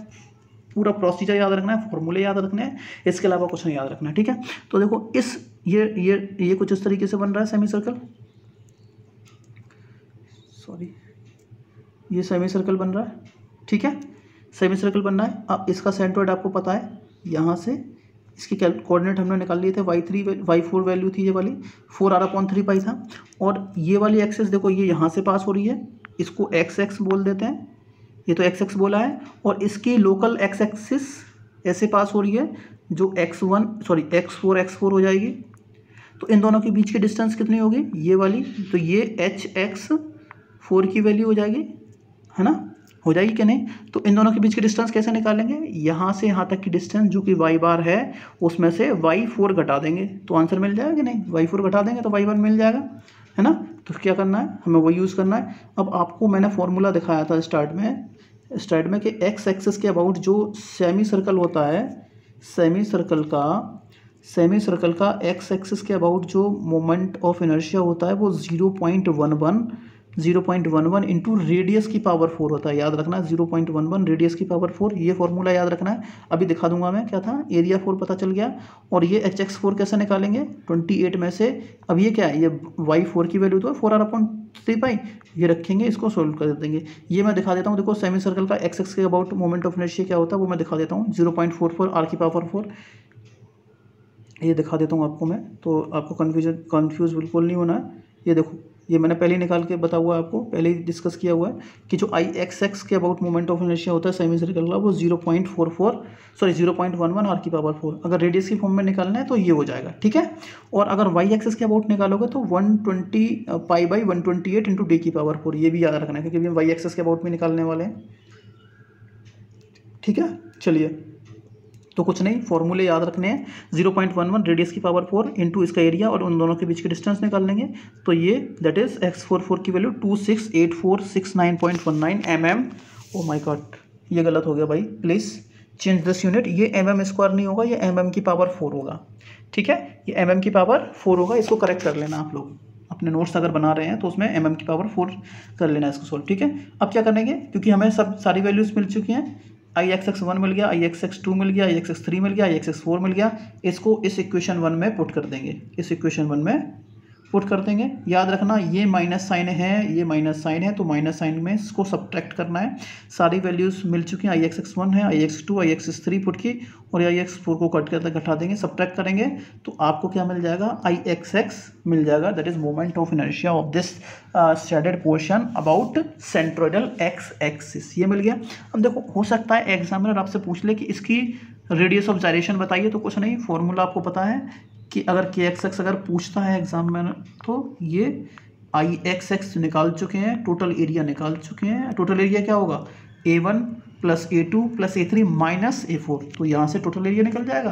पूरा प्रोसीजर याद रखना है, फॉर्मूले याद रखने हैं, इसके अलावा कुछ नहीं याद रखना है, ठीक है। तो देखो ये कुछ इस तरीके से बन रहा है सेमी सर्कल, ये सेमी सर्कल बन रहा है, ठीक है, सेमी सर्कल बन रहा है। अब इसका सेंट्रोइड आपको पता है, यहाँ से इसके कोऑर्डिनेट हमने निकाल लिए थे, y4 वैल्यू थी, ये वाली 4r/3 पाई था, और ये वाली एक्सिस देखो ये यहाँ से पास हो रही है, इसको x बोल देते हैं, ये तो x बोला है, और इसकी लोकल x एक्सिस ऐसे पास हो रही है, जो x4 हो जाएगी। तो इन दोनों के बीच की डिस्टेंस कितनी होगी, ये वाली, तो ये HX4 की वैल्यू हो जाएगी, है ना, हो जाएगी कि नहीं। तो इन दोनों के बीच की डिस्टेंस कैसे निकालेंगे, यहाँ से यहाँ तक की डिस्टेंस जो कि y बार है, उसमें से y4 घटा देंगे तो आंसर मिल जाएगा कि नहीं, y4 घटा देंगे तो y1 मिल जाएगा, है ना। तो क्या करना है, हमें वो यूज़ करना है। अब आपको मैंने फॉर्मूला दिखाया था स्टार्ट में कि एक्स एक्सिस के अबाउट जो सेमी सर्कल होता है, सेमी सर्कल का एक्स एक्सिस के अबाउट जो मोमेंट ऑफ इनर्शिया होता है वो 0.11 इंटू रेडियस की पावर 4 होता है, याद रखना, 0.11 रेडियस की पावर 4, ये फॉर्मूला याद रखना है। अभी दिखा दूंगा मैं, क्या था, एरिया 4 पता चल गया। और ये HX4 कैसे निकालेंगे, 28 में से, अब ये क्या है, ये y4 की वैल्यू तो 4r/3 पाई, ये रखेंगे, इसको सोल्व कर देंगे। ये मैं दिखा देता हूँ, देखो सेमी सर्कल का x के अबाउट मोमेंट ऑफ इनर्शिया क्या होता है वो मैं दिखा देता हूँ, 0.44 r की पावर 4, ये दिखा देता हूँ आपको मैं, तो आपको कन्फ्यूज़ बिल्कुल नहीं होना है। ये देखो ये मैंने पहले ही निकाल के बता हुआ है आपको, पहले ही डिस्कस किया हुआ है कि जो आई एक्स एक्स के अबाउट मोमेंट ऑफ इनर्शिया होता है सेमी सर्कल का वो 0.11 आर की पावर 4। अगर रेडियस की फॉर्म में निकालना है तो ये हो जाएगा, ठीक है। और अगर वाई एक्सेस के अबाउट निकालोगे तो 120 पाई बाई 128 इंटू डी की पावर 4, ये भी याद रखना है क्योंकि हम वाई एक्सेस के अबाउट में निकालने वाले हैं, ठीक है। चलिए, तो कुछ नहीं, फॉर्मूले याद रखने हैं, 0.11 रेडियस की पावर 4 इंटू इसका एरिया और उन दोनों के बीच की डिस्टेंस निकाल लेंगे। तो ये दैट इज x44 की value 268469.19 mm। Oh my God, ये गलत हो गया भाई, प्लीज़ चेंज दिस यूनिट। ये mm स्क्वायर नहीं होगा, ये mm की पावर 4 होगा, ठीक है। ये mm की पावर 4 होगा, इसको करेक्ट कर लेना आप लोग अपने नोट्स अगर बना रहे हैं तो उसमें mm की पावर 4 कर लेना इसको सोल्व, ठीक है। अब क्या करेंगे, क्योंकि हमें सब सारी वैल्यूज़ मिल चुकी हैं, आई एक्स एक्स 1 मिल गया, आई एक्स एक्स 2 मिल गया, आई एक्स एक्स 3 मिल गया, आई एक्स एक्स 4 मिल गया। इसको इस इक्वेशन 1 में पुट कर देंगे, इस इक्वेशन 1 में पुट कर देंगे। याद रखना ये माइनस साइन है, ये माइनस साइन है, तो माइनस साइन में इसको सब्ट्रैक्ट करना है। सारी वैल्यूज़ मिल चुकी हैं, आई एक्स एक्स 1 है, आई एक्स 2, आई एक्स एक्स 3 पुट की और आई एक्स 4 को कट करके घटा देंगे, सब्ट्रैक्ट करेंगे तो आपको क्या मिल जाएगा, आई एक्स एक्स मिल जाएगा। That is moment of inertia of this shaded portion about centroidal X axis, ये मिल गया। अब देखो, हो सकता है एग्जामिनर आपसे पूछ ले कि इसकी रेडियस ऑफ जायरेशन बताइए, तो कुछ नहीं, फॉर्मूला आपको पता है कि अगर के एक्स एक्स अगर पूछता है एग्जाम में तो ये आई एक्स एक्स निकाल चुके हैं, टोटल एरिया निकाल चुके हैं। टोटल एरिया क्या होगा, A1 plus A2 plus A3 minus A4, तो यहाँ से टोटल एरिया निकल जाएगा।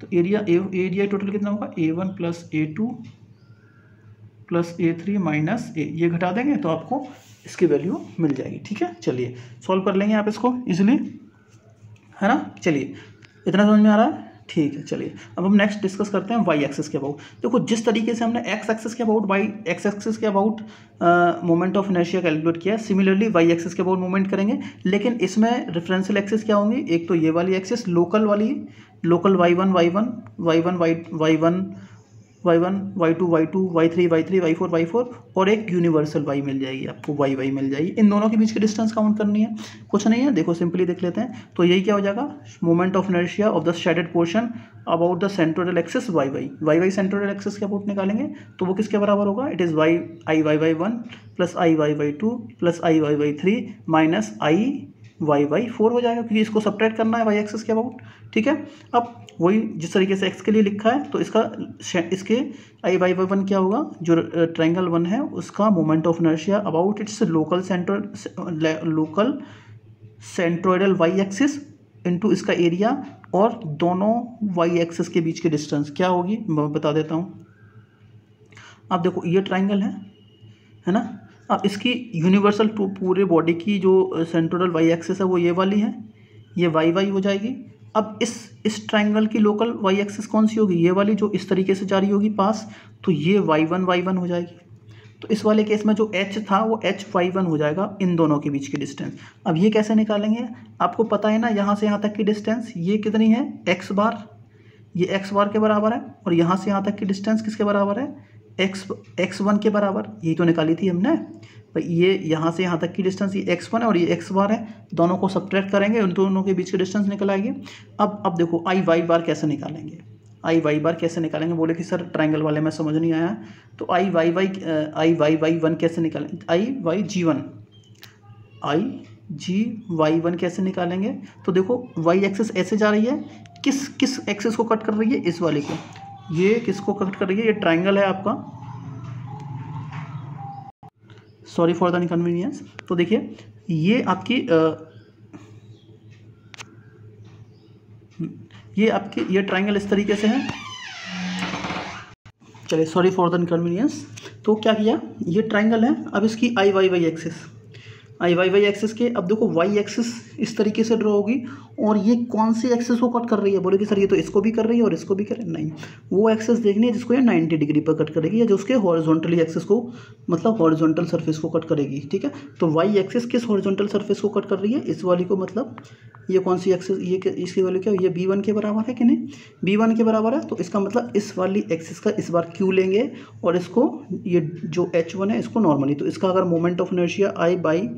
तो एरिया टोटल कितना होगा, A1 plus A2 plus A3 minus A, ये घटा देंगे तो आपको इसकी वैल्यू मिल जाएगी, ठीक है। चलिए सॉल्व कर लेंगे आप इसको इजीली, है ना। चलिए, इतना समझ में आ रहा है, ठीक है। चलिए अब हम नेक्स्ट डिस्कस करते हैं वाई एक्सिस के अबाउट। देखो, जिस तरीके से हमने एक्स एक्सिस के अबाउट वाई एक्स एक्सिस के about moment of inertia calculate किया, सिमिलरली वाई एक्सिस के अबाउट मूवमेंट करेंगे। लेकिन इसमें रेफरेंशियल एक्सिस क्या होंगी, एक तो ये वाली एक्सिस लोकल वाली, local y1 y1 y1 y1 y1 y2 y2 y3 y3 y4 y4 और एक यूनिवर्सल y मिल जाएगी आपको, y मिल जाएगी। इन दोनों के बीच की डिस्टेंस काउंट करनी है, कुछ नहीं है, देखो सिंपली देख लेते हैं। तो यही क्या हो जाएगा, moment of inertia of the shaded portion about the centroidal axis y centroidal axis के अबाउट निकालेंगे तो वो किसके बराबर होगा, it is I Y Y 1 plus I Y Y 2 plus I Y Y 3 minus I Y Y 4 हो जाएगा, क्योंकि इसको सब्ट्रैक्ट करना है वाई एक्सिस के अबाउट, ठीक है। अब वही जिस तरीके से एक्स के लिए लिखा है तो इसके आई वाई वाई 1 क्या होगा, जो ट्रायंगल 1 है उसका moment of inertia about its local centroidal Y axis into इसका एरिया और दोनों वाई एक्सिस के बीच की डिस्टेंस क्या होगी, मैं बता देता हूँ। अब देखो, ये ट्रायंगल है ना। अब इसकी यूनिवर्सल पूरे बॉडी की जो सेंट्रोइडल वाई एक्सिस है वो ये वाली है, ये वाई वाई हो जाएगी। अब इस ट्रायंगल की लोकल वाई एक्सिस कौन सी होगी, ये वाली जो इस तरीके से जा रही होगी पास, तो ये y1 हो जाएगी। तो इस वाले केस में जो h था वो hy1 हो जाएगा, इन दोनों के बीच की डिस्टेंस। अब ये कैसे निकालेंगे, आपको पता है ना, यहाँ से यहाँ तक की डिस्टेंस ये कितनी है, x बार, ये x बार के बराबर है, और यहाँ से यहाँ तक की डिस्टेंस किसके बराबर है, x1 के बराबर, यही तो निकाली थी हमने भाई। ये यहाँ से यहाँ तक की डिस्टेंस ये x1 है और ये x बार है, दोनों को सब्ट्रैक्ट करेंगे, उन दोनों के बीच की डिस्टेंस निकल आएगी। अब देखो आई वाई बार कैसे निकालेंगे, आई वाई बार कैसे निकालेंगे, बोले कि सर ट्रायंगल वाले में समझ नहीं आया, तो आई वाई वाई 1 कैसे निकालेंगे, आई जी वाई 1 कैसे निकालेंगे। तो देखो, वाई एक्सिस ऐसे जा रही है, किस एक्सिस को कट कर रही है, इस वाले को, ये किसको कट कर रही है, ये ट्रायंगल है आपका, सॉरी फॉर द इनकन्वीनियंस। तो देखिए, ये आपकी ये ट्रायंगल इस तरीके से है, चलिए सॉरी फॉर द इनकन्वीनियंस। तो क्या किया, ये ट्रायंगल है, अब इसकी आई वाई वाई एक्सिस के, अब देखो वाई एक्सिस इस तरीके से ड्रॉ होगी, और ये कौन सी एक्सिस को कट कर रही है, बोले कि सर ये तो इसको भी कर रही है और इसको भी कर रही है, नहीं, वो एक्सिस देखनी है जिसको ये 90 डिग्री पर कट करेगी, या जो उसके हॉरिजॉन्टली एक्सिस को, मतलब हॉरिजॉन्टल सरफेस को कट करेगी, ठीक है। तो वाई एक्सिस किस हॉरिजॉन्टल सरफेस को कट कर रही है, इस वाली को, मतलब ये कौन सी एक्सिस, ये इसकी वैल्यू क्या, ये b1 के बराबर है कि नहीं, b1 के बराबर है, तो इसका मतलब इस वाली एक्सिस का इस बार q लेंगे और इसको, ये जो h1 है इसको नॉर्मली, तो इसका अगर moment of inertia I by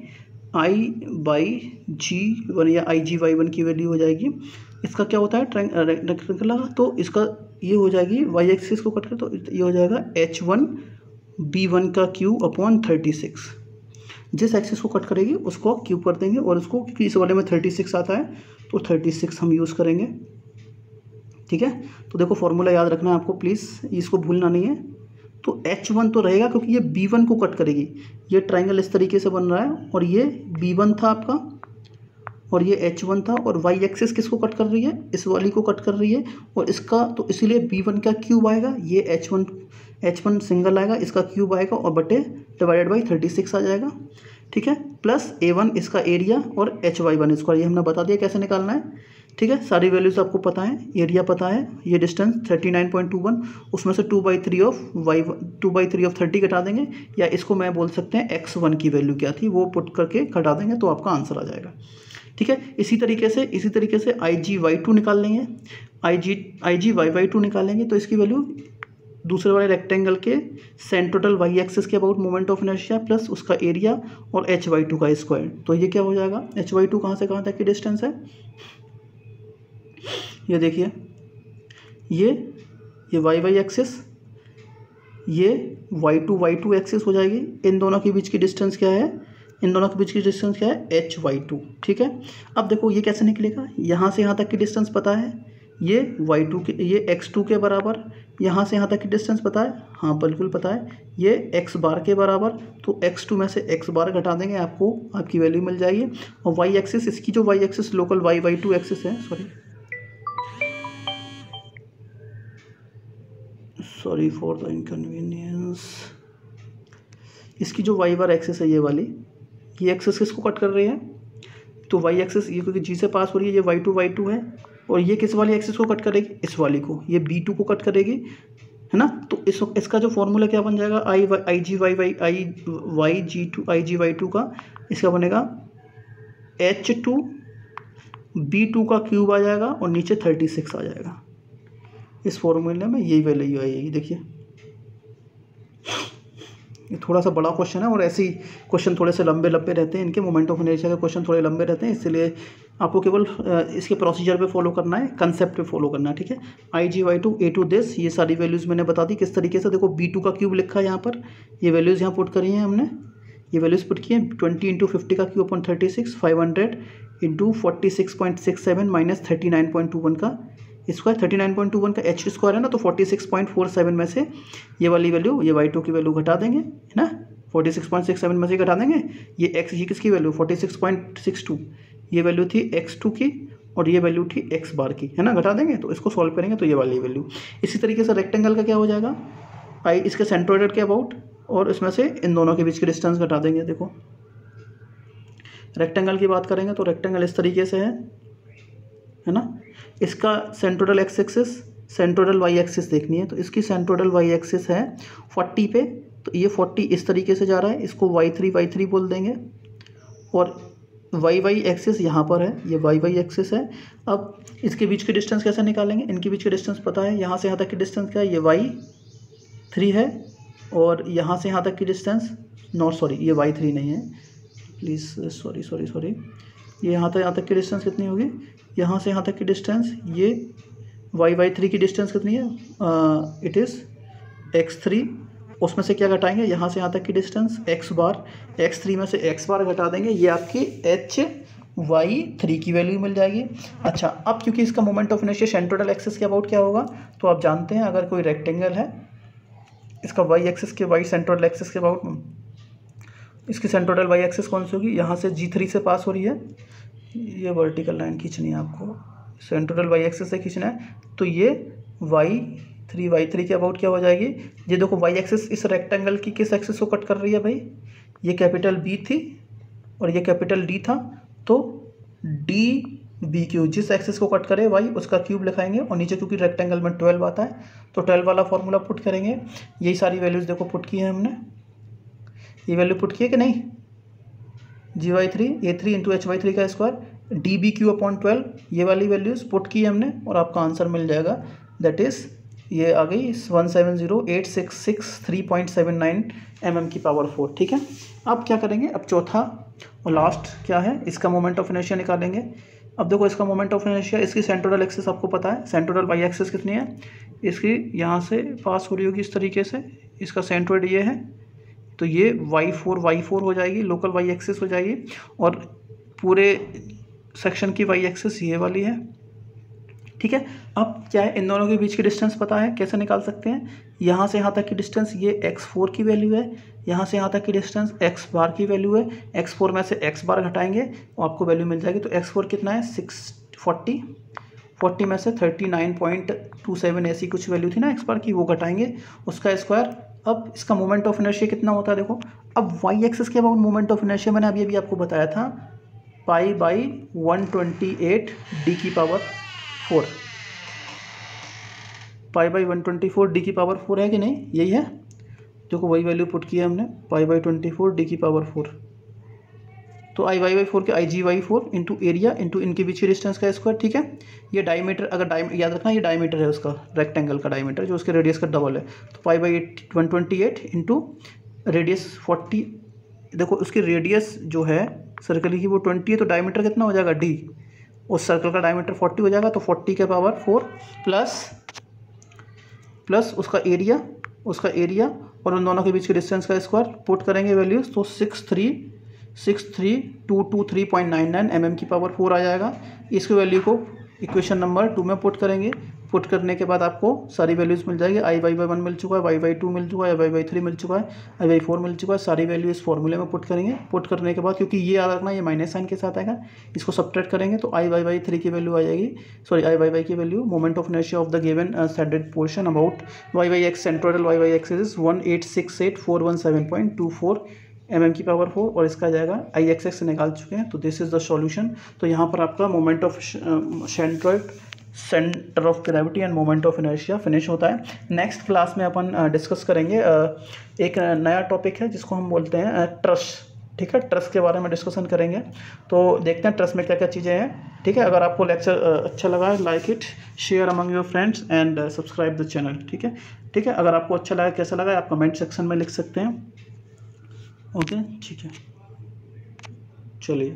g1 या आई जी वाई 1 की वैल्यू हो जाएगी। इसका क्या होता है, रेक्टेंगल, तो इसका ये हो जाएगी वाई एक्सिस को कट कर, तो ये हो जाएगा h1 B1 का क्यूब अपॉन 36। जिस एक्सिस को कट करेगी उसको क्यूब कर देंगे, और उसको क्योंकि इस वाले में 36 आता है तो 36 हम यूज़ करेंगे। ठीक है, तो देखो फॉर्मूला याद रखना है आपको, प्लीज़ इसको भूलना नहीं है। तो H1 तो रहेगा क्योंकि ये B1 को कट करेगी। ये ट्राइंगल इस तरीके से बन रहा है और ये B1 था आपका और ये H1 था, और वाई एक्सिस किसको कट कर रही है, इस वाली को कट कर रही है, और इसका तो इसीलिए B1 का क्यूब आएगा, ये H1 सिंगल आएगा, इसका क्यूब आएगा और बटे डिवाइडेड बाई 36 आ जाएगा। ठीक है, प्लस A1 इसका एरिया और HY1 स्क्वायर, ये हमने बता दिया कैसे निकालना है। ठीक है, सारी वैल्यूज़ आपको पता है, एरिया पता है, ये डिस्टेंस 39.21, उसमें से 2/3 ऑफ 30 घटा देंगे, या इसको मैं बोल सकते हैं x1 की वैल्यू क्या थी वो पुट करके घटा देंगे तो आपका आंसर आ जाएगा। ठीक है, इसी तरीके से IG/Y2 निकाल लेंगे, IG/Y2 निकालेंगे तो इसकी वैल्यू दूसरे वाले रेक्टेंगल के सेंट्रोइडल वाई एक्सिस के about moment of inertia plus उसका एरिया और HY2 का स्क्वायर। तो ये क्या हो जाएगा, HY2 कहाँ से कहाँ तक की डिस्टेंस है, ये देखिए, ये वाई एक्सिस, ये Y2 एक्सिस हो जाएगी। इन दोनों के बीच की डिस्टेंस क्या है, इन दोनों के बीच की डिस्टेंस क्या है, HY2। ठीक है, अब देखो ये कैसे निकलेगा, यहाँ से यहाँ तक की डिस्टेंस पता है, ये Y2 के, ये x2 के बराबर, यहाँ से यहाँ तक की डिस्टेंस पता है, हाँ बिल्कुल पता है, ये x बार के बराबर, तो x2 में से x बार घटा देंगे, आपको आपकी वैल्यू मिल जाएगी। और y एक्सिस, इसकी जो y axis local y2 axis है, सॉरी फॉर द इनकन्वीनियंस, इसकी जो y बार एक्सिस है ये वाली, ये एक्सिस किसको कट कर रही है, तो y एक्सिस ये क्योंकि g से पास हो रही है, ये y2 है, और ये किस वाली एक्सिस को कट करेगी, इस वाली को, ये B2 को कट करेगी, है ना। तो इसका जो फॉर्मूला क्या बन जाएगा, IG/Y2 का, इसका बनेगा H2 B2 का क्यूब आ जाएगा और नीचे 36 आ जाएगा। इस फॉर्मूले में यही वैल्यू आएगी। देखिए ये थोड़ा सा बड़ा क्वेश्चन है, और ऐसे ही क्वेश्चन थोड़े से लंबे रहते हैं, इनके मोमेंट ऑफ इनर्शिया के क्वेश्चन थोड़े लंबे रहते हैं, इसलिए आपको केवल इसके प्रोसीजर पे फॉलो करना है, कंसेप्ट पे फॉलो करना है। ठीक है, IG/Y2 A2 दिस, ये सारी वैल्यूज़ मैंने बता दी किस तरीके से। देखो B2 का क्यूब लिखा है यहाँ पर, ये वैल्यूज़ यहाँ पुट करी हैं हमने, ये वैल्यूज़ पुट की हैं, 20 × 50 का क्यूब अपॉन 36, 500 × 46.67 माइनस 39.21 का स्क्वायर, 39.21 का H स्क्वायर है ना, तो 46.47 में से ये वाली वैल्यू, ये Y2 की वैल्यू घटा देंगे, है ना, 46.67 में से घटा देंगे। ये ये किसकी वैल्यू, 46.62, ये वैल्यू थी x2 की और ये वैल्यू थी x बार की, है ना, घटा देंगे तो इसको सॉल्व करेंगे तो ये वाली वैल्यू। इसी तरीके से रेक्टेंगल का क्या हो जाएगा, इसके सेंट्रोइड के अबाउट, और इसमें से इन दोनों के बीच की डिस्टेंस घटा देंगे। देखो रेक्टेंगल की बात करेंगे तो रेक्टेंगल इस तरीके से है ना, इसका centroidal X axis, centroidal Y axis देखनी है, तो इसकी सेंट्रोइडल वाई एक्सिस है 40 पे, तो ये 40 इस तरीके से जा रहा है, इसको y3 बोल देंगे, और y एक्सिस यहाँ पर है, ये y एक्सिस है। अब इसके बीच की डिस्टेंस कैसे निकालेंगे, इनके बीच की डिस्टेंस पता है, यहाँ से यहाँ तक की डिस्टेंस क्या है, ये y3 है, और यहाँ से यहाँ तक की डिस्टेंस, ये y3 नहीं है, प्लीज़ सॉरी, ये यहाँ तक की डिस्टेंस कितनी होगी, यहाँ से यहाँ तक की डिस्टेंस, ये y3 की डिस्टेंस कितनी है, इट इज़ x3, उसमें से क्या घटाएंगे, यहाँ से यहाँ तक की डिस्टेंस x बार, x3 में से x बार घटा देंगे, ये आपकी HY3 की वैल्यू मिल जाएगी। अच्छा, अब क्योंकि इसका moment of inertia centroidal axis के अबाउट क्या होगा, तो आप जानते हैं अगर कोई रेक्टेंगल है, इसका y एक्सिस के सेंट्रोइडल एक्सिस के अबाउट, इसकी सेंट्रोइडल y एक्सिस कौन सी होगी, यहाँ से G3 से पास हो रही है, ये वर्टिकल लाइन खींचनी है आपको, सेंट्रोइडल y एक्सिस से खींचना है, तो ये y3 के अबाउट क्या हो जाएगी, ये देखो y एक्सिस इस रेक्टेंगल की किस एक्सिस को कट कर रही है भाई, ये कैपिटल B थी और ये कैपिटल D था, तो DBQ जिस एक्सिस को कट करे y उसका क्यूब लिखाएंगे, और नीचे क्योंकि रेक्टेंगल में 12 आता है तो 12 वाला फॉर्मूला पुट करेंगे। यही सारी वैल्यूज़ देखो पुट की है हमने, ये वैल्यू पुट की है कि नहीं, GY3 A3 × HY3 का स्क्वायर DBQ/12, ये वाली वैल्यूज़ पुट की है हमने, और आपका आंसर मिल जाएगा, दैट इज़ ये आ गई 1708663.79 mm की पावर 4। ठीक है, अब क्या करेंगे, अब चौथा और लास्ट क्या है, इसका मोमेंट ऑफ इनर्शिया निकालेंगे। अब देखो इसका मोमेंट ऑफ इनर्शिया, इसकी सेंट्रोइडल एक्सिस आपको पता है, सेंट्रोइडल y एक्सिस कितनी है, इसकी यहाँ से पास हो रही होगी इस तरीके से, इसका सेंट्रोइड ये है, तो ये y4 हो जाएगी, लोकल y एक्सिस हो जाएगी, और पूरे सेक्शन की y एक्सिस ये वाली है। ठीक है, अब क्या है, इन दोनों के बीच की डिस्टेंस पता है, कैसे निकाल सकते हैं, यहाँ से यहाँ तक की डिस्टेंस ये x4 की वैल्यू है, यहाँ से यहाँ तक की डिस्टेंस x बार की वैल्यू है, x4 में से x बार घटाएंगे तो आपको वैल्यू मिल जाएगी। तो x4 कितना है 640, 40 में से 39.27 ऐसी कुछ वैल्यू थी ना x बार की, वो घटाएंगे, उसका स्क्वायर। अब इसका मोमेंट ऑफ इनर्शिया कितना होता है देखो, अब y एक्सिस के अबाउट मोमेंट ऑफ इनर्शिया मैंने अभी आपको बताया था π/128 d⁴, π/124 d⁴ है कि नहीं, यही है, देखो वही वैल्यू पुट किया हमने, π/24 d⁴। तो I/4 के IG/4 इंटू एरिया इंटू इनके बीच की डिस्टेंस का स्क्वायर। ठीक है, ये डायमीटर, अगर याद रखना ये डायमीटर है उसका, रेक्टेंगल का डायमीटर जो उसके रेडियस का डबल है, तो π/128 इंटू रेडियस 40, देखो उसकी रेडियस जो है सर्कल की वो 20 है, तो डायमीटर कितना हो जाएगा d, उस सर्कल का डायमीटर 40 हो जाएगा, तो 40 के पावर 4 प्लस उसका एरिया और उन दोनों के बीच के डिस्टेंस का स्क्वायर, पुट करेंगे वैल्यूज़ तो 63223.99 mm⁴ आ जाएगा। इसकी वैल्यू को इक्वेशन नंबर 2 में पुट करेंगे, पुट करने के बाद आपको सारी वैल्यूज़ मिल जाएगी। I/1 मिल चुका है, y/2 मिल चुका है, y/3 मिल चुका है, I/4 मिल चुका है, सारी वैल्यू इस फॉर्मूले में पुट करेंगे। पुट करने के बाद, क्योंकि ये याद रखना ये माइनस साइन के साथ आएगा, इसको सब्ट्रैक्ट करेंगे तो I/3 की वैल्यू आ जाएगी, सॉरी I/y की value, moment of inertia of the given shaded portion about y/x centroidal y/y axis is 1868417.24 mm⁴, और इसका जाएगा I/x निकाल चुके हैं, तो दिस इज़ द सॉल्यूशन। तो यहाँ पर आपका moment of centre of gravity end moment of inertia finish होता है। नेक्स्ट क्लास में अपन डिस्कस करेंगे एक नया टॉपिक है जिसको हम बोलते हैं ट्रस। ठीक है, ट्रस के बारे में डिस्कशन करेंगे, तो देखते हैं ट्रस में क्या क्या चीज़ें हैं। ठीक है, अगर आपको लेक्चर अच्छा लगा है, like it, share among your friends and subscribe the channel. ठीक है, अगर आपको अच्छा लगा, कैसा लगा, आप कमेंट सेक्शन में लिख सकते हैं। ओके, ठीक है, चलिए।